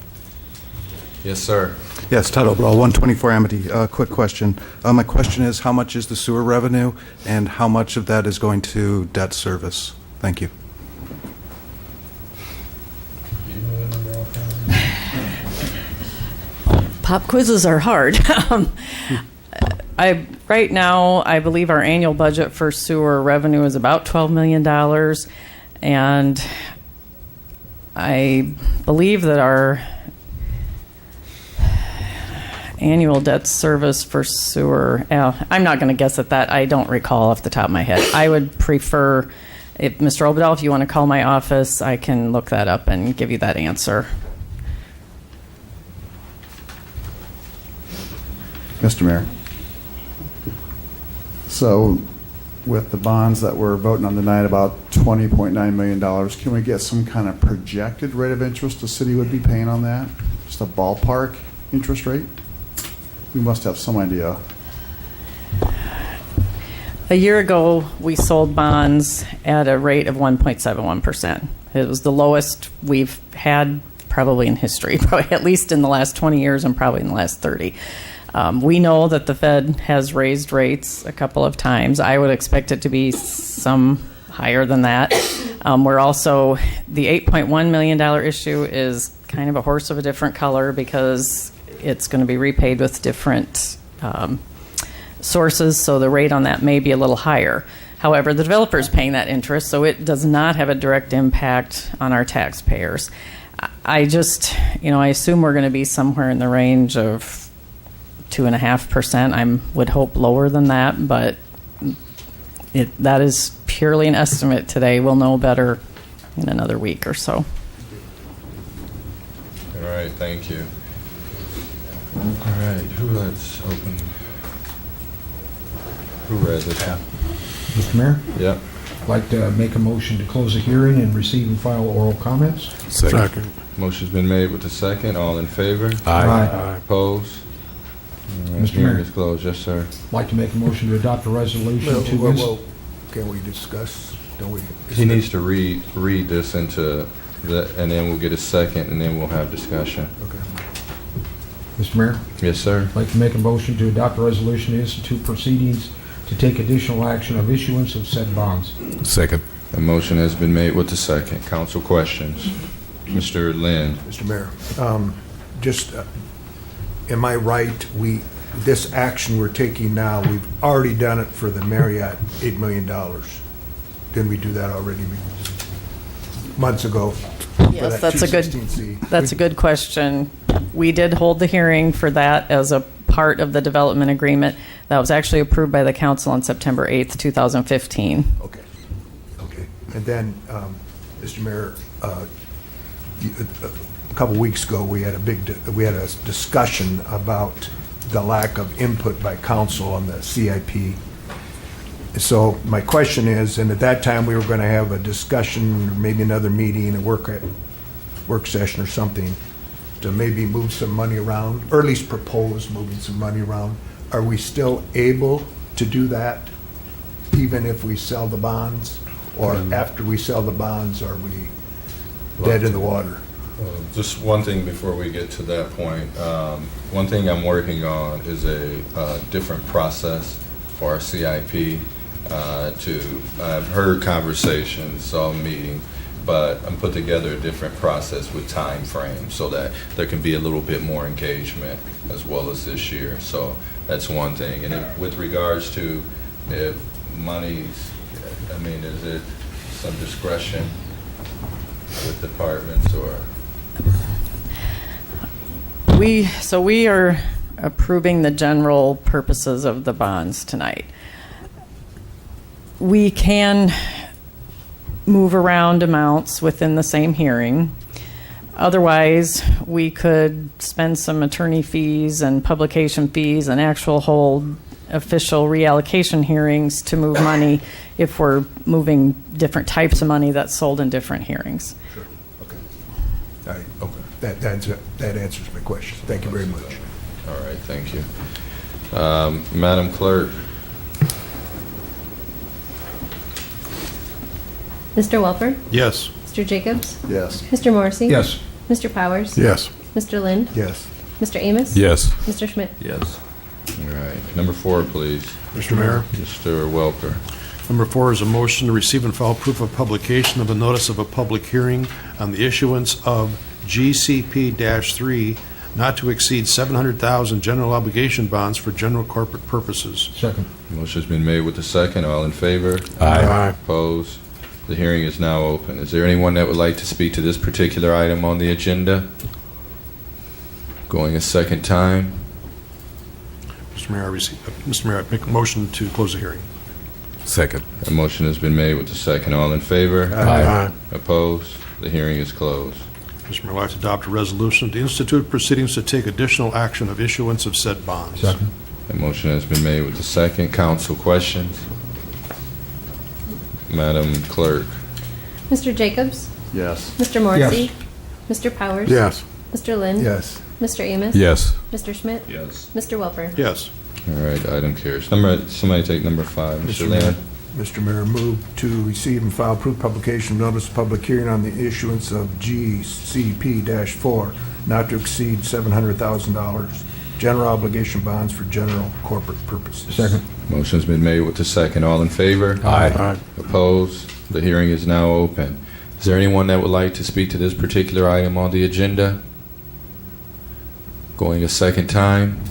Yes, sir. Yes, Todd Oberall, 124 Amity. Quick question. My question is, how much is the sewer revenue, and how much of that is going to debt service? Thank you. Pop quizzes are hard. Right now, I believe our annual budget for sewer revenue is about $12 million, and I believe that our annual debt service for sewer, I'm not going to guess at that. I don't recall off the top of my head. I would prefer, if Mr. Obadal, if you want to call my office, I can look that up and give you that answer. Mr. Mayor. So with the bonds that we're voting on tonight, about $20.9 million, can we get some kind of projected rate of interest the city would be paying on that? Just a ballpark interest rate? We must have some idea. A year ago, we sold bonds at a rate of 1.71%. It was the lowest we've had probably in history, probably at least in the last 20 years and probably in the last 30. We know that the Fed has raised rates a couple of times. I would expect it to be some higher than that. We're also, the $8.1 million issue is kind of a horse of a different color because it's going to be repaid with different sources, so the rate on that may be a little higher. However, the developer is paying that interest, so it does not have a direct impact on our taxpayers. I just, I assume we're going to be somewhere in the range of 2.5%. I would hope lower than that, but that is purely an estimate today. We'll know better in another week or so. All right, thank you. All right, let's open. Who read this? Mr. Mayor? Yep. I'd like to make a motion to close the hearing and receive and file oral comments. Second. Motion's been made with the second. All in favor? Aye. Opposed? Mr. Mayor. Hearing is closed. Yes, sir. I'd like to make a motion to adopt a resolution to... Can we discuss? Don't we? He needs to read this into the, and then we'll get a second, and then we'll have discussion. Okay. Mr. Mayor? Yes, sir. I'd like to make a motion to adopt a resolution to institute proceedings to take additional action of issuance of said bonds. Second. A motion has been made with the second. Council questions. Mr. Lynn. Mr. Mayor, am I right? This action we're taking now, we've already done it for the Marriott, $8 million. Didn't we do that already months ago? Yes, that's a good question. We did hold the hearing for that as a part of the development agreement. That was actually approved by the council on September 8th, 2015. Okay. And then, Mr. Mayor, a couple weeks ago, we had a discussion about the lack of input by council on the CIP. So my question is, and at that time we were going to have a discussion, maybe another meeting, a work session or something, to maybe move some money around, or at least propose moving some money around. Are we still able to do that, even if we sell the bonds? Or after we sell the bonds, are we dead in the water? Just one thing before we get to that point. One thing I'm working on is a different process for our CIP. I've heard conversations, saw a meeting, but I'm put together a different process with time frames so that there can be a little bit more engagement as well as this year. So that's one thing. And with regards to if money's, is it some discretion with departments or? We are approving the general purposes of the bonds tonight. We can move around amounts within the same hearing. Otherwise, we could spend some attorney fees and publication fees and actual hold official reallocation hearings to move money if we're moving different types of money that's sold in different hearings. Sure. Okay. All right. Okay. That answers my question. Thank you very much. All right. Thank you. Madam Clerk. Mr. Welper? Yes. Mr. Jacobs? Yes. Mr. Morrissey? Yes. Mr. Powers? Yes. Mr. Lind? Yes. Mr. Amos? Yes. Mr. Schmidt? Yes. All right. Number 4, please. Mr. Mayor? Mr. Welper. Number 4 is a motion to receive and file proof of publication of a notice of a public hearing on the issuance of GCP-3 not to exceed $700,000 general obligation bonds for general corporate purposes. Second. Motion's been made with the second. All in favor? Aye. Opposed? The hearing is now open. Is there anyone that would like to speak to this particular item on the agenda? Going a second time. Mr. Mayor, I make a motion to close the hearing. Second. A motion has been made with the second. All in favor? Aye. Opposed? The hearing is closed. Mr. Mayor, I'd like to adopt a resolution to institute proceedings to take additional action of issuance of said bonds. Second. A motion has been made with the second. Council questions? Madam Clerk. Mr. Jacobs? Yes. Mr. Morrissey? Yes. Mr. Powers? Yes. Mr. Lynn? Yes. Mr. Amos? Yes. Mr. Schmidt? Yes. Mr. Welper? Yes. All right, item carries. Somebody take number 5. Mr. Mayor. Lynn. Mr. Mayor, move to receive and file proof publication of notice of public hearing on the issuance of GCP-4, not to exceed $700,000, general obligation bonds for general corporate purposes. Second. Motion's been made with the second. All in favor? Aye. Opposed? The hearing is now open. Is there anyone that would like to speak to this particular item on the agenda? Going a second time.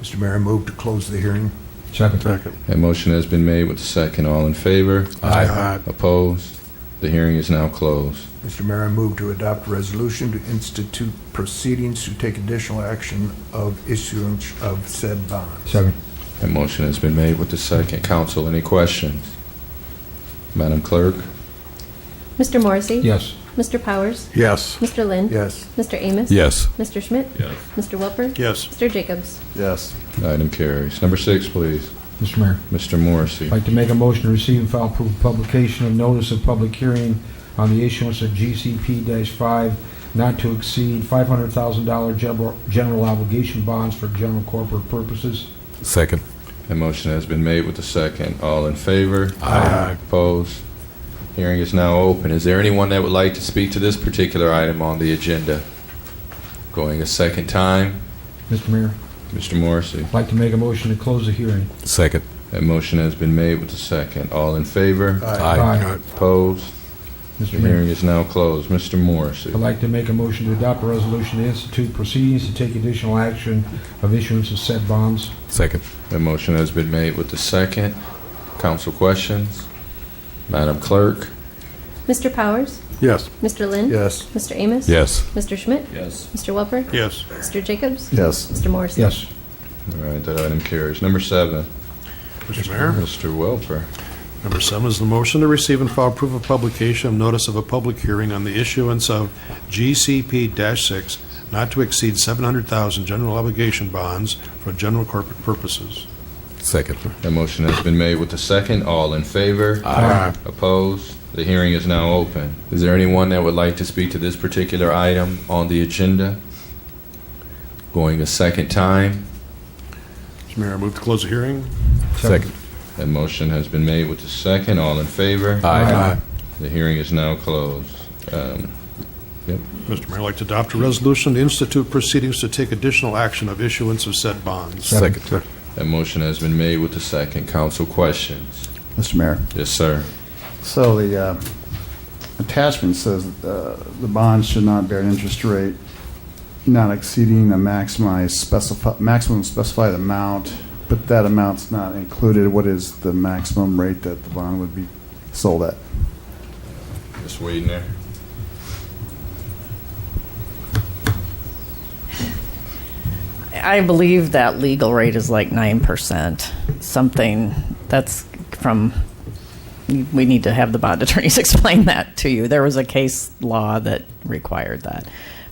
Mr. Mayor, I move to close the hearing. Second. A motion has been made with the second. All in favor? Aye. Opposed? The hearing is now closed. Mr. Mayor, I move to adopt a resolution to institute proceedings to take additional action of issuance of said bonds. Second. A motion has been made with the second. Council, any questions? Madam Clerk? Mr. Morrissey? Yes. Mr. Powers? Yes. Mr. Lynn? Yes. Mr. Amos? Yes. Mr. Schmidt? Yes. Mr. Welper? Yes. Mr. Jacobs? Yes. Item carries. Number 6, please. Mr. Mayor. Mr. Morrissey. I'd like to make a motion to receive and file proof of publication of notice of public hearing on the issuance of GCP-5 not to exceed $500,000 general obligation bonds for general corporate purposes. Second. A motion has been made with the second. All in favor? Aye. Opposed? Hearing is now open. Is there anyone that would like to speak to this particular item on the agenda? Going a second time. Mr. Mayor. Mr. Morrissey. I'd like to make a motion to close the hearing. Second. A motion has been made with the second. All in favor? Aye. Opposed? Mr. The Mayor. hearing is now closed. Mr. Morrissey. I'd like to make a motion to adopt a resolution to institute proceedings to take additional action of issuance of said bonds. Second. A motion has been made with the second. Council questions? Madam Clerk? Mr. Powers? Yes. Mr. Lynn? Yes. Mr. Amos? Yes. Mr. Schmidt? Yes. Mr. Welper? Yes. Mr. Jacobs? Yes. Mr. Morrissey? Yes. All right, that item carries. Number 7. Mr. Mayor. Mr. Welper. Number 7 is the motion to receive and file proof of publication of notice of a public hearing on the issuance of GCP-6 not to exceed $700,000 general obligation bonds for general corporate purposes. Second. A motion has been made with the second. All in favor? Aye. Opposed? The hearing is now open. Is there anyone that would like to speak to this particular item on the agenda? Going a second time. Mr. Mayor, I move to close the hearing. Second. A motion has been made with the second. All in favor? Aye. The hearing is now closed. Mr. Mayor, I'd like to adopt a resolution to institute proceedings to take additional action of issuance of said bonds. Second. A motion has been made with the second. Council questions? Mr. Mayor. Yes, sir. So the attachment says the bonds should not bear an interest rate not exceeding a maximum specified amount, but that amount's not included. What is the maximum rate that the bond would be sold at? Just waiting there. I believe that legal rate is like 9%, something that's from, we need to have the bond attorneys explain that to you. There was a case law that required that.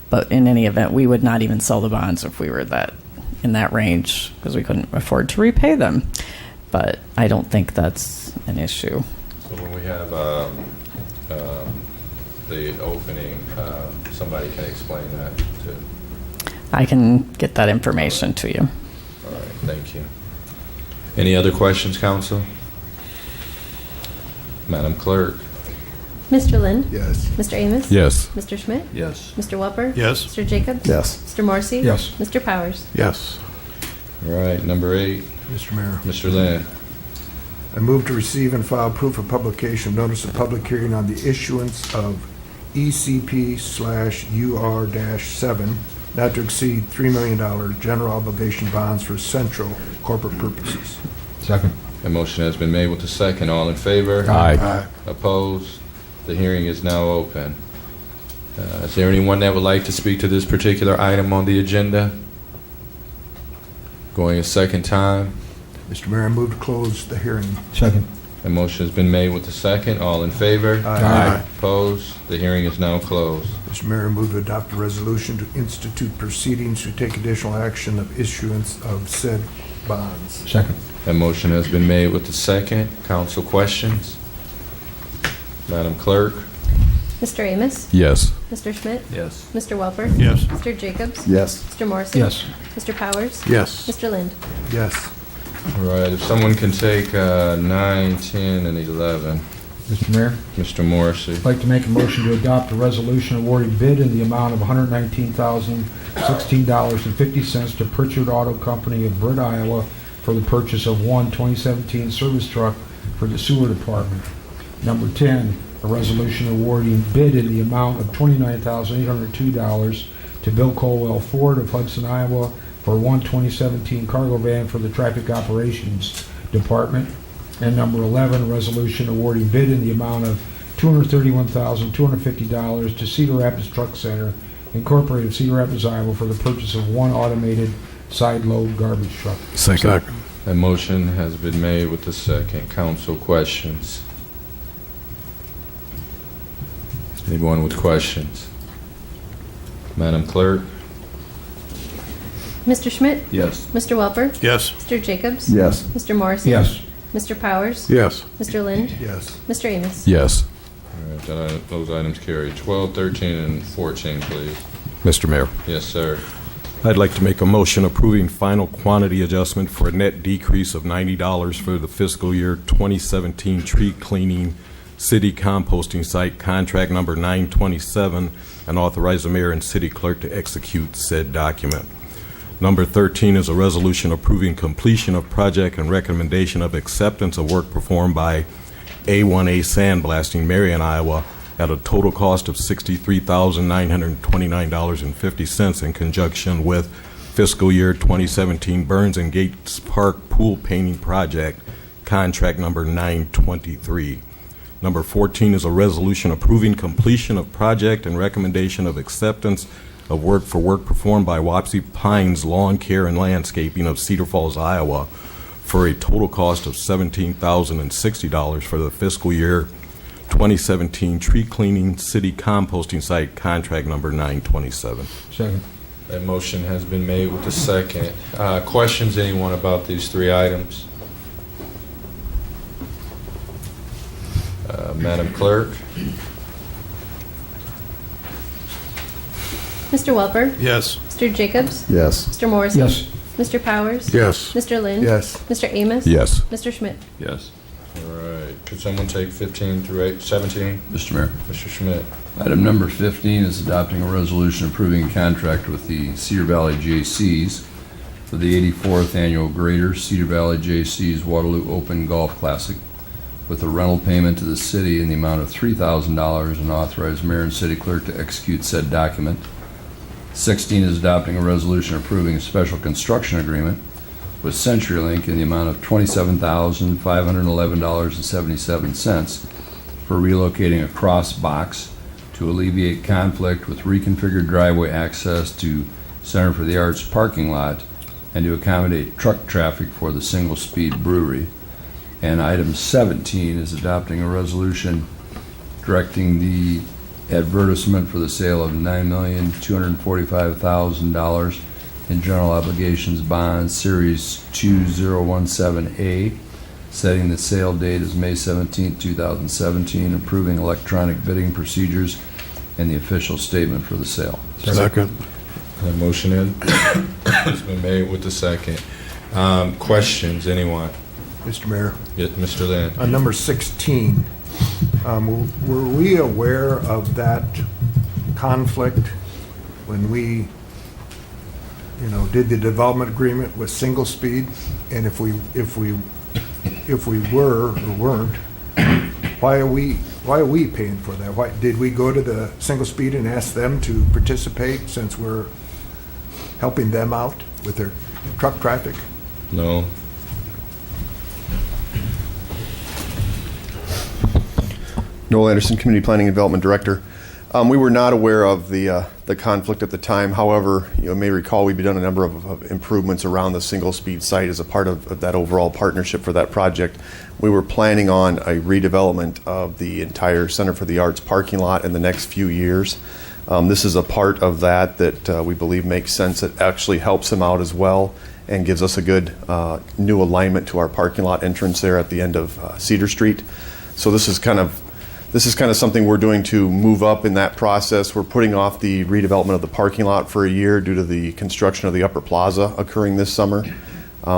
But in any event, we would not even sell the bonds if we were in that range because we couldn't afford to repay them. But I don't think that's an issue. So when we have the opening, somebody can explain that too. I can get that information to you. All right, thank you. Any other questions, council? Madam Clerk? Mr. Lynn? Yes. Mr. Amos? Yes. Mr. Schmidt? Yes. Mr. Welper? Yes. Mr. Jacobs? Yes. Mr. Morrissey? Yes. Mr. Powers? Yes. All right, number 8. Mr. Mayor. Mr. Lynn. I move to receive and file proof of publication of notice of public hearing on the issuance of ECP/UR-7 not to exceed $3 million general obligation bonds for central corporate purposes. Second. A A motion has been made with the second. All in favor? Aye. Opposed? The hearing is now open. Is there anyone that would like to speak to this particular item on the agenda? Going a second time. Mr. Mayor, I move to close the hearing. Second. A motion has been made with the second. All in favor? Aye. Opposed? The hearing is now closed. Mr. Mayor, I move to adopt a resolution to institute proceedings to take additional action of issuance of said bonds. Second. A motion has been made with the second. Council questions? Madam Clerk? Mr. Amos? Yes. Mr. Schmidt? Yes. Mr. Welper? Yes. Mr. Jacobs? Yes. Mr. Morrissey? Yes. Mr. Powers? Yes. Mr. Lind? Yes. All right, if someone can take 9, 10, and 11. Mr. Mayor, Mr. Morrissey. I'd like to make a motion to adopt a resolution awarding bid in the amount of $119,016.50 to Pritchard Auto Company of Britt, Iowa for the purchase of one 2017 service truck for the sewer department. Number 10, a resolution awarding bid in the amount of $29,802 to Bill Colwell Ford of Hudson, Iowa for one 2017 cargo van for the traffic operations department. And number 11, a resolution awarding bid in the amount of $231,250 to Cedar Rapids Truck Center, Incorporated of Cedar Rapids, Iowa for the purchase of one automated side load garbage truck. Second. A motion has been made with the second. Council questions? Anyone with questions? Madam Clerk? Mr. Schmidt? Yes. Mr. Welper? Yes. Mr. Jacobs? Yes. Mr. Morrissey? Yes. Mr. Powers? Yes. Mr. Lind? Yes. Mr. Amos? Yes. All right, those items carry. 12, 13, and 14, please. Mr. Mayor, Yes, sir. I'd like to make a motion approving final quantity adjustment for a net decrease of $90 for the fiscal year 2017 tree cleaning city composting site contract number 927 and authorize the mayor and city clerk to execute said document. Number 13 is a resolution approving completion of project and recommendation of acceptance of work performed by A1A Sandblasting, Marion, Iowa, at a total cost of $63,929.50 in conjunction with fiscal year 2017 Burns and Gates Park Pool Painting Project, contract number 923. Number 14 is a resolution approving completion of project and recommendation of acceptance of work for work performed by Wapsie Pines Lawn Care and Landscaping of Cedar Falls, Iowa, for a total cost of $17,060 for the fiscal year 2017 tree cleaning city composting site contract number 927. Second. That motion has been made with the second. Questions, anyone, about these three items? Madam Clerk? Mr. Welper? Yes. Mr. Jacobs? Yes. Mr. Morrissey? Yes. Mr. Powers? Yes. Mr. Lind? Yes. Mr. Amos? Yes. Mr. Schmidt? Yes. All right. Could someone take 15 through 17? Mr. Mayor. Mr. Schmidt. Item number 15 is adopting a resolution approving a contract with the Cedar Valley J.C.'s for the 84th Annual Greater Cedar Valley J.C.'s Waterloo Open Golf Classic with a rental payment to the city in the amount of $3,000 and authorize mayor and city clerk to execute said document. 16 is adopting a resolution approving a special construction agreement with CenturyLink in the amount of $27,511.77 for relocating a cross box to alleviate conflict with reconfigured driveway access to Center for the Arts parking lot and to accommodate truck traffic for the single-speed brewery. And item 17 is adopting a resolution directing the advertisement for the sale of $9,245,000 in general obligations bonds, Series 2017A, setting the sale date as May 17, 2017, approving electronic bidding procedures, and the official statement for the sale. Second. That motion has been made with the second. Questions, anyone? Mr. Mayor, Yes, Mr. Lind. on number 16, were we aware of that conflict when we, did the development agreement with single speed? And if we were or weren't, why are we paying for that? Why did we go to the single speed and ask them to participate since we're helping them out with their truck traffic? No. Noel Anderson, Community Planning and Development Director. We were not aware of the conflict at the time. However, you may recall we've done a number of improvements around the single-speed site as a part of that overall partnership for that project. We were planning on a redevelopment of the entire Center for the Arts parking lot in the next few years. This is a part of that we believe makes sense. It actually helps them out as well and gives us a good new alignment to our parking lot entrance there at the end of Cedar Street. So this is kind of something we're doing to move up in that process. We're putting off the redevelopment of the parking lot for a year due to the construction of the upper plaza occurring this summer.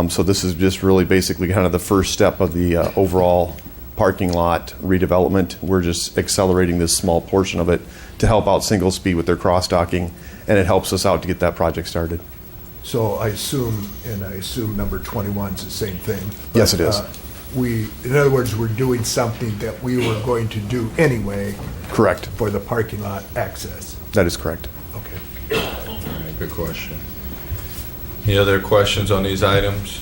So this is just really basically kind of the first step of the overall parking lot redevelopment. We're just accelerating this small portion of it to help out Single Speed with their cross-docking, and it helps us out to get that project started. So I assume number 21 is the same thing. Yes, it is. In other words, we're doing something that we were going to do anyway. Correct. For the parking lot access. That is correct. Okay. All right, good question. Any other questions on these items?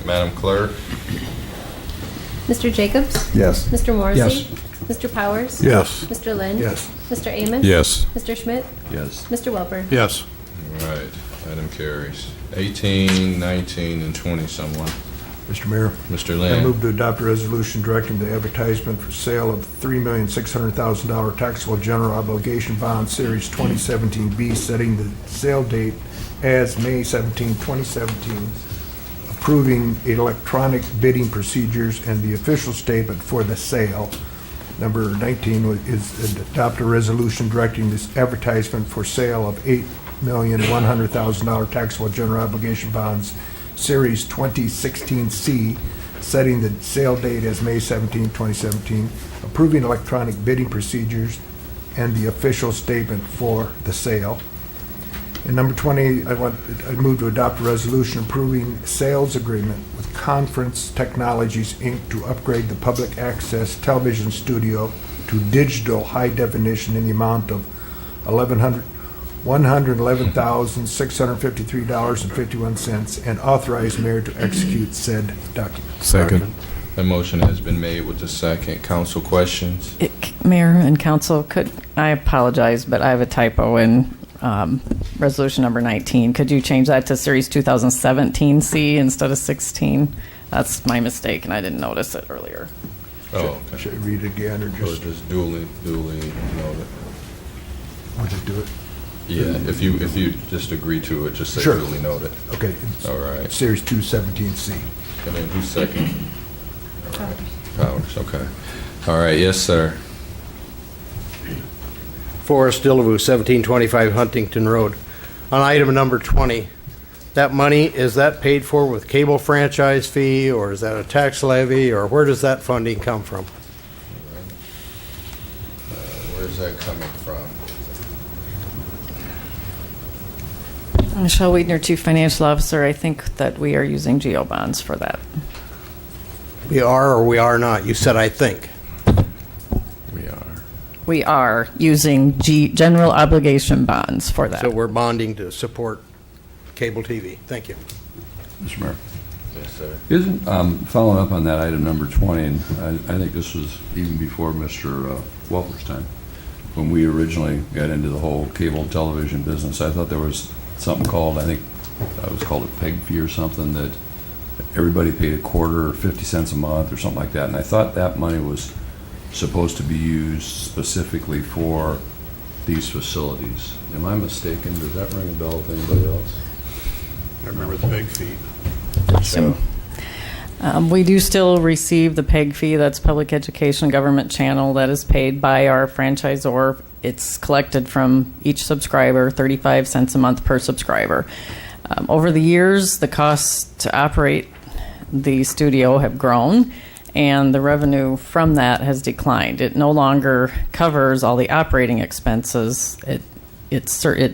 Madam Clerk? Mr. Jacobs? Yes. Mr. Morrissey? Yes. Mr. Powers? Yes. Mr. Lind? Yes. Mr. Amos? Yes. Mr. Schmidt? Yes. Mr. Welper? Yes. All right, item carries. 18, 19, and 20, someone. Mr. Mayor. Mr. I Lynn. move to adopt a resolution directing the advertisement for sale of $3,600,000 taxable general obligation bond series 2017B, setting the sale date as May 17, 2017, approving electronic bidding procedures and the official statement for the sale. Number 19 is adopt a resolution directing this advertisement for sale of $8,100,000 taxable general obligation bonds, Series 2016C, setting the sale date as May 17, 2017, approving electronic bidding procedures and the official statement for the sale. And number 20, I move to adopt a resolution approving sales agreement with Conference Technologies, Inc. to upgrade the public access television studio to digital high definition in the amount of $111,653.51 and authorize mayor to execute said document. Second. A motion has been made with the second. Council questions? Mayor and council, I apologize, but I have a typo in resolution number 19. Could you change that to series 2017C instead of 16? That's my mistake, and I didn't notice it earlier. Oh, okay. Should I read it again or Or just, just duly noted? or just do it? Yeah, if you just agree to it, just say Sure. duly noted. Okay. All right. Series 217C. And then who's second? Powers, okay. All right, yes, sir. Forrest Dillevue, 1725 Huntington Road. On item number 20, that money, is that paid for with cable franchise fee, or is that a tax levy, or where does that funding come from? Where's that coming from? Michelle Wiedner, Chief Financial Officer. I think that we are using GO bonds for that. We are or we are not? You said I think. We are using general obligation bonds for that. So we're bonding to support cable TV. Thank you. Mr. Mayor. Yes, sir. Isn't, following up on that item number 20, and I think this was even before Mr. Welper's time, when we originally got into the whole cable television business, I thought there was something called, I think it was called a PEG fee or something, that everybody paid a quarter or 50 cents a month or something like that. And I thought that money was supposed to be used specifically for these facilities. Am I mistaken? Does that ring a bell with anybody else? I remember the big fee. So, we do still receive the PEG fee. That's public education government channel that is paid by our franchisor. It's collected from each subscriber, 35 cents a month per subscriber. Over the years, the costs to operate the studio have grown, and the revenue from that has declined. It no longer covers all the operating expenses. It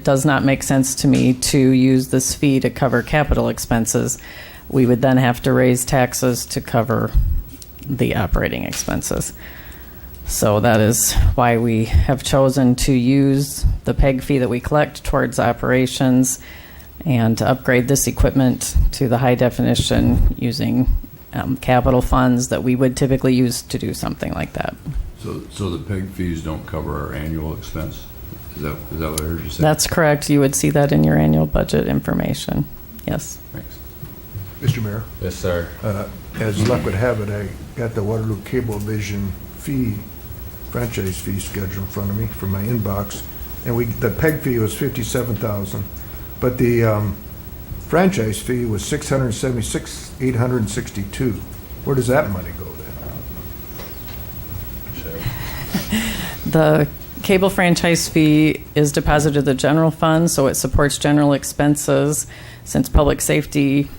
does not make sense to me to use this fee to cover capital expenses. We would then have to raise taxes to cover the operating expenses. So that is why we have chosen to use the PEG fee that we collect towards operations and to upgrade this equipment to the high definition using capital funds that we would typically use to do something like that. So the PEG fees don't cover our annual expense? Is that what I heard you say? That's correct. You would see that in your annual budget information. Yes. Thanks. Mr. Mayor? Yes, sir. As luck would have it, I got the Waterloo Cablevision franchise fee schedule in front of me for my inbox, and the PEG fee was $57,000, but the franchise fee was $676,862. Where does that money go then? The cable franchise fee is deposited to the general fund, so it supports general expenses. Since public safety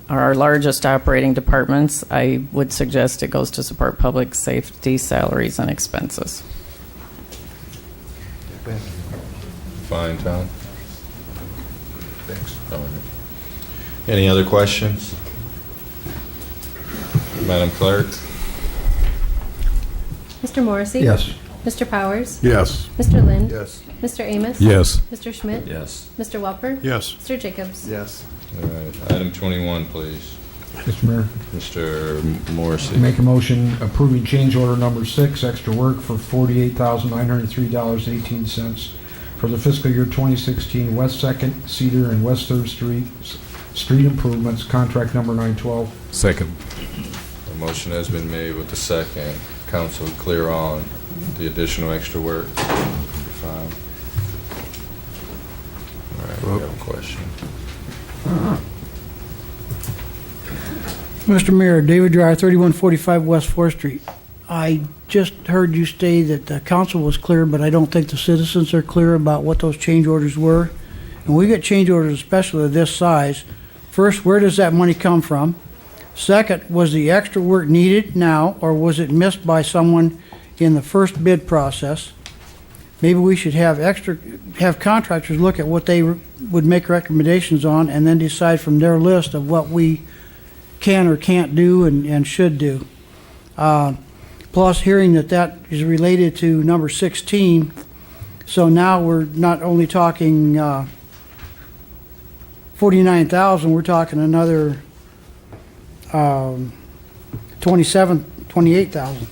are our largest operating departments, I would suggest it goes to support public safety salaries and expenses. Thank you. Fine, Tom. Thanks. All right. Any other questions? Madam Clerk? Mr. Morrissey? Yes. Mr. Powers? Yes. Mr. Lind? Yes. Mr. Amos? Yes. Mr. Schmidt? Yes. Mr. Welper? Yes. Mr. Jacobs? Yes. All right. Item 21, please. Mr. Mayor, Mr. Morrissey. make a motion approving change order number 6, extra work for $48,903.18 for the fiscal year 2016 West 2nd, Cedar, and West 3rd Street improvements, contract number 912. Second. A motion has been made with the second. Council clear on the additional extra work. Number 5. All right, we have a question. Mr. Mayor, David Dryer, 3145 West 4th Street. I just heard you say that the council was clear, but I don't think the citizens are clear about what those change orders were. And we get change orders, especially of this size. First, where does that money come from? Second, was the extra work needed now, or was it missed by someone in the first bid process? Maybe we should have contractors look at what they would make recommendations on, and then decide from their list of what we can or can't do and should do. Plus, hearing that is related to number 16, so now we're not only talking $49,000, we're talking another $28,000.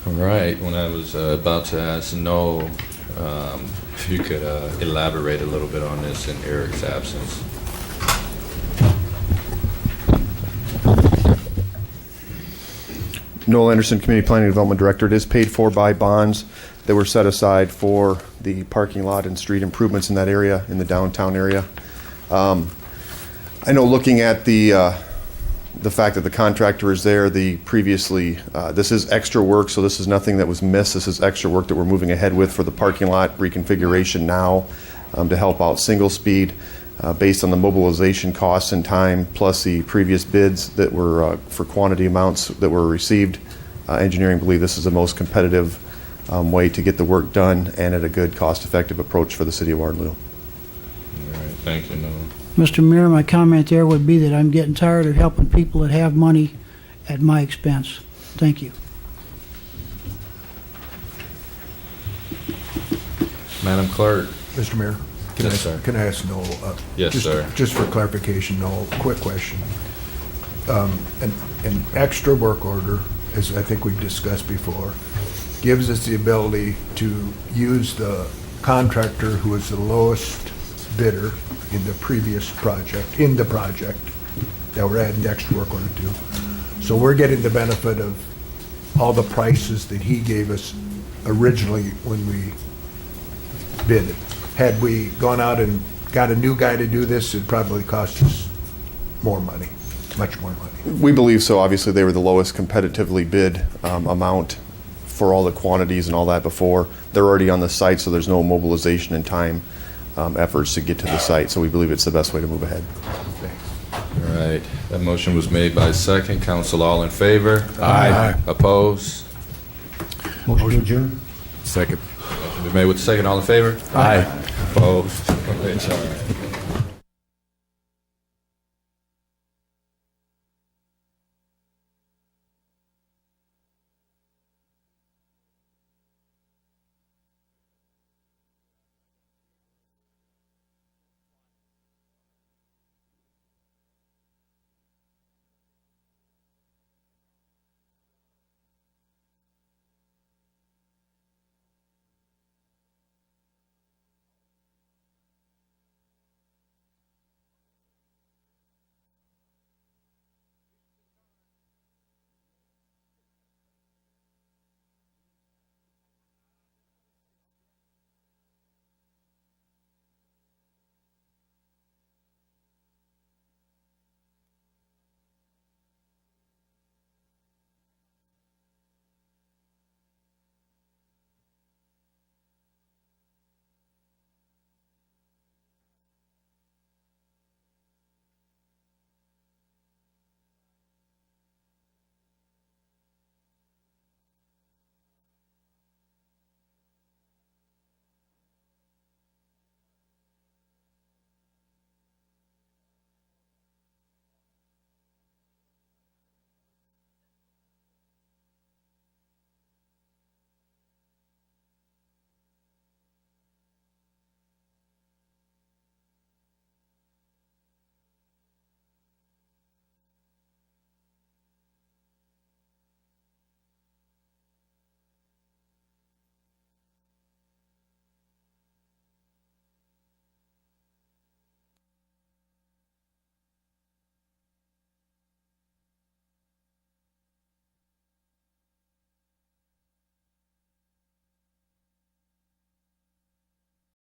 All right. When I was about to ask Noel if you could elaborate a little bit on this in Eric's absence. Noel Anderson, Community Planning and Development Director. It is paid for by bonds that were set aside for the parking lot and street improvements in that area, in the downtown area. I know, looking at the fact that the contractor is there, this is extra work, so this is nothing that was missed. This is extra work that we're moving ahead with for the parking lot reconfiguration now, to help out single speed, based on the mobilization costs and time, plus the previous bids that were for quantity amounts that were received. Engineering believe this is the most competitive way to get the work done, and at a good cost-effective approach for the city of Waterloo. All right. Thank you, Noel. Mr. Mayor, my comment there would be that I'm getting tired of helping people that have money at my expense. Thank you. Madam Clerk. Mr. Mayor? Yes, sir. Can I ask Noel? Yes, sir. Just for clarification, Noel, quick question. An extra work order, as I think we've discussed before, gives us the ability to use the contractor who is the lowest bidder in the previous project, that we're adding extra work order to. So we're getting the benefit of all the prices that he gave us originally when we bid it. Had we gone out and got a new guy to do this, it'd probably cost us more money, much more money. We believe so. Obviously, they were the lowest competitively bid amount for all the quantities and all that before. They're already on the site, so there's no mobilization and time efforts to get to the site. So we believe it's the best way to move ahead. All right. That motion was made by second. Council, all in favor? Aye. Opposed? Motion to adjourn. Second. Motion been made with the second. All in favor? Aye. Opposed? Okay, sorry.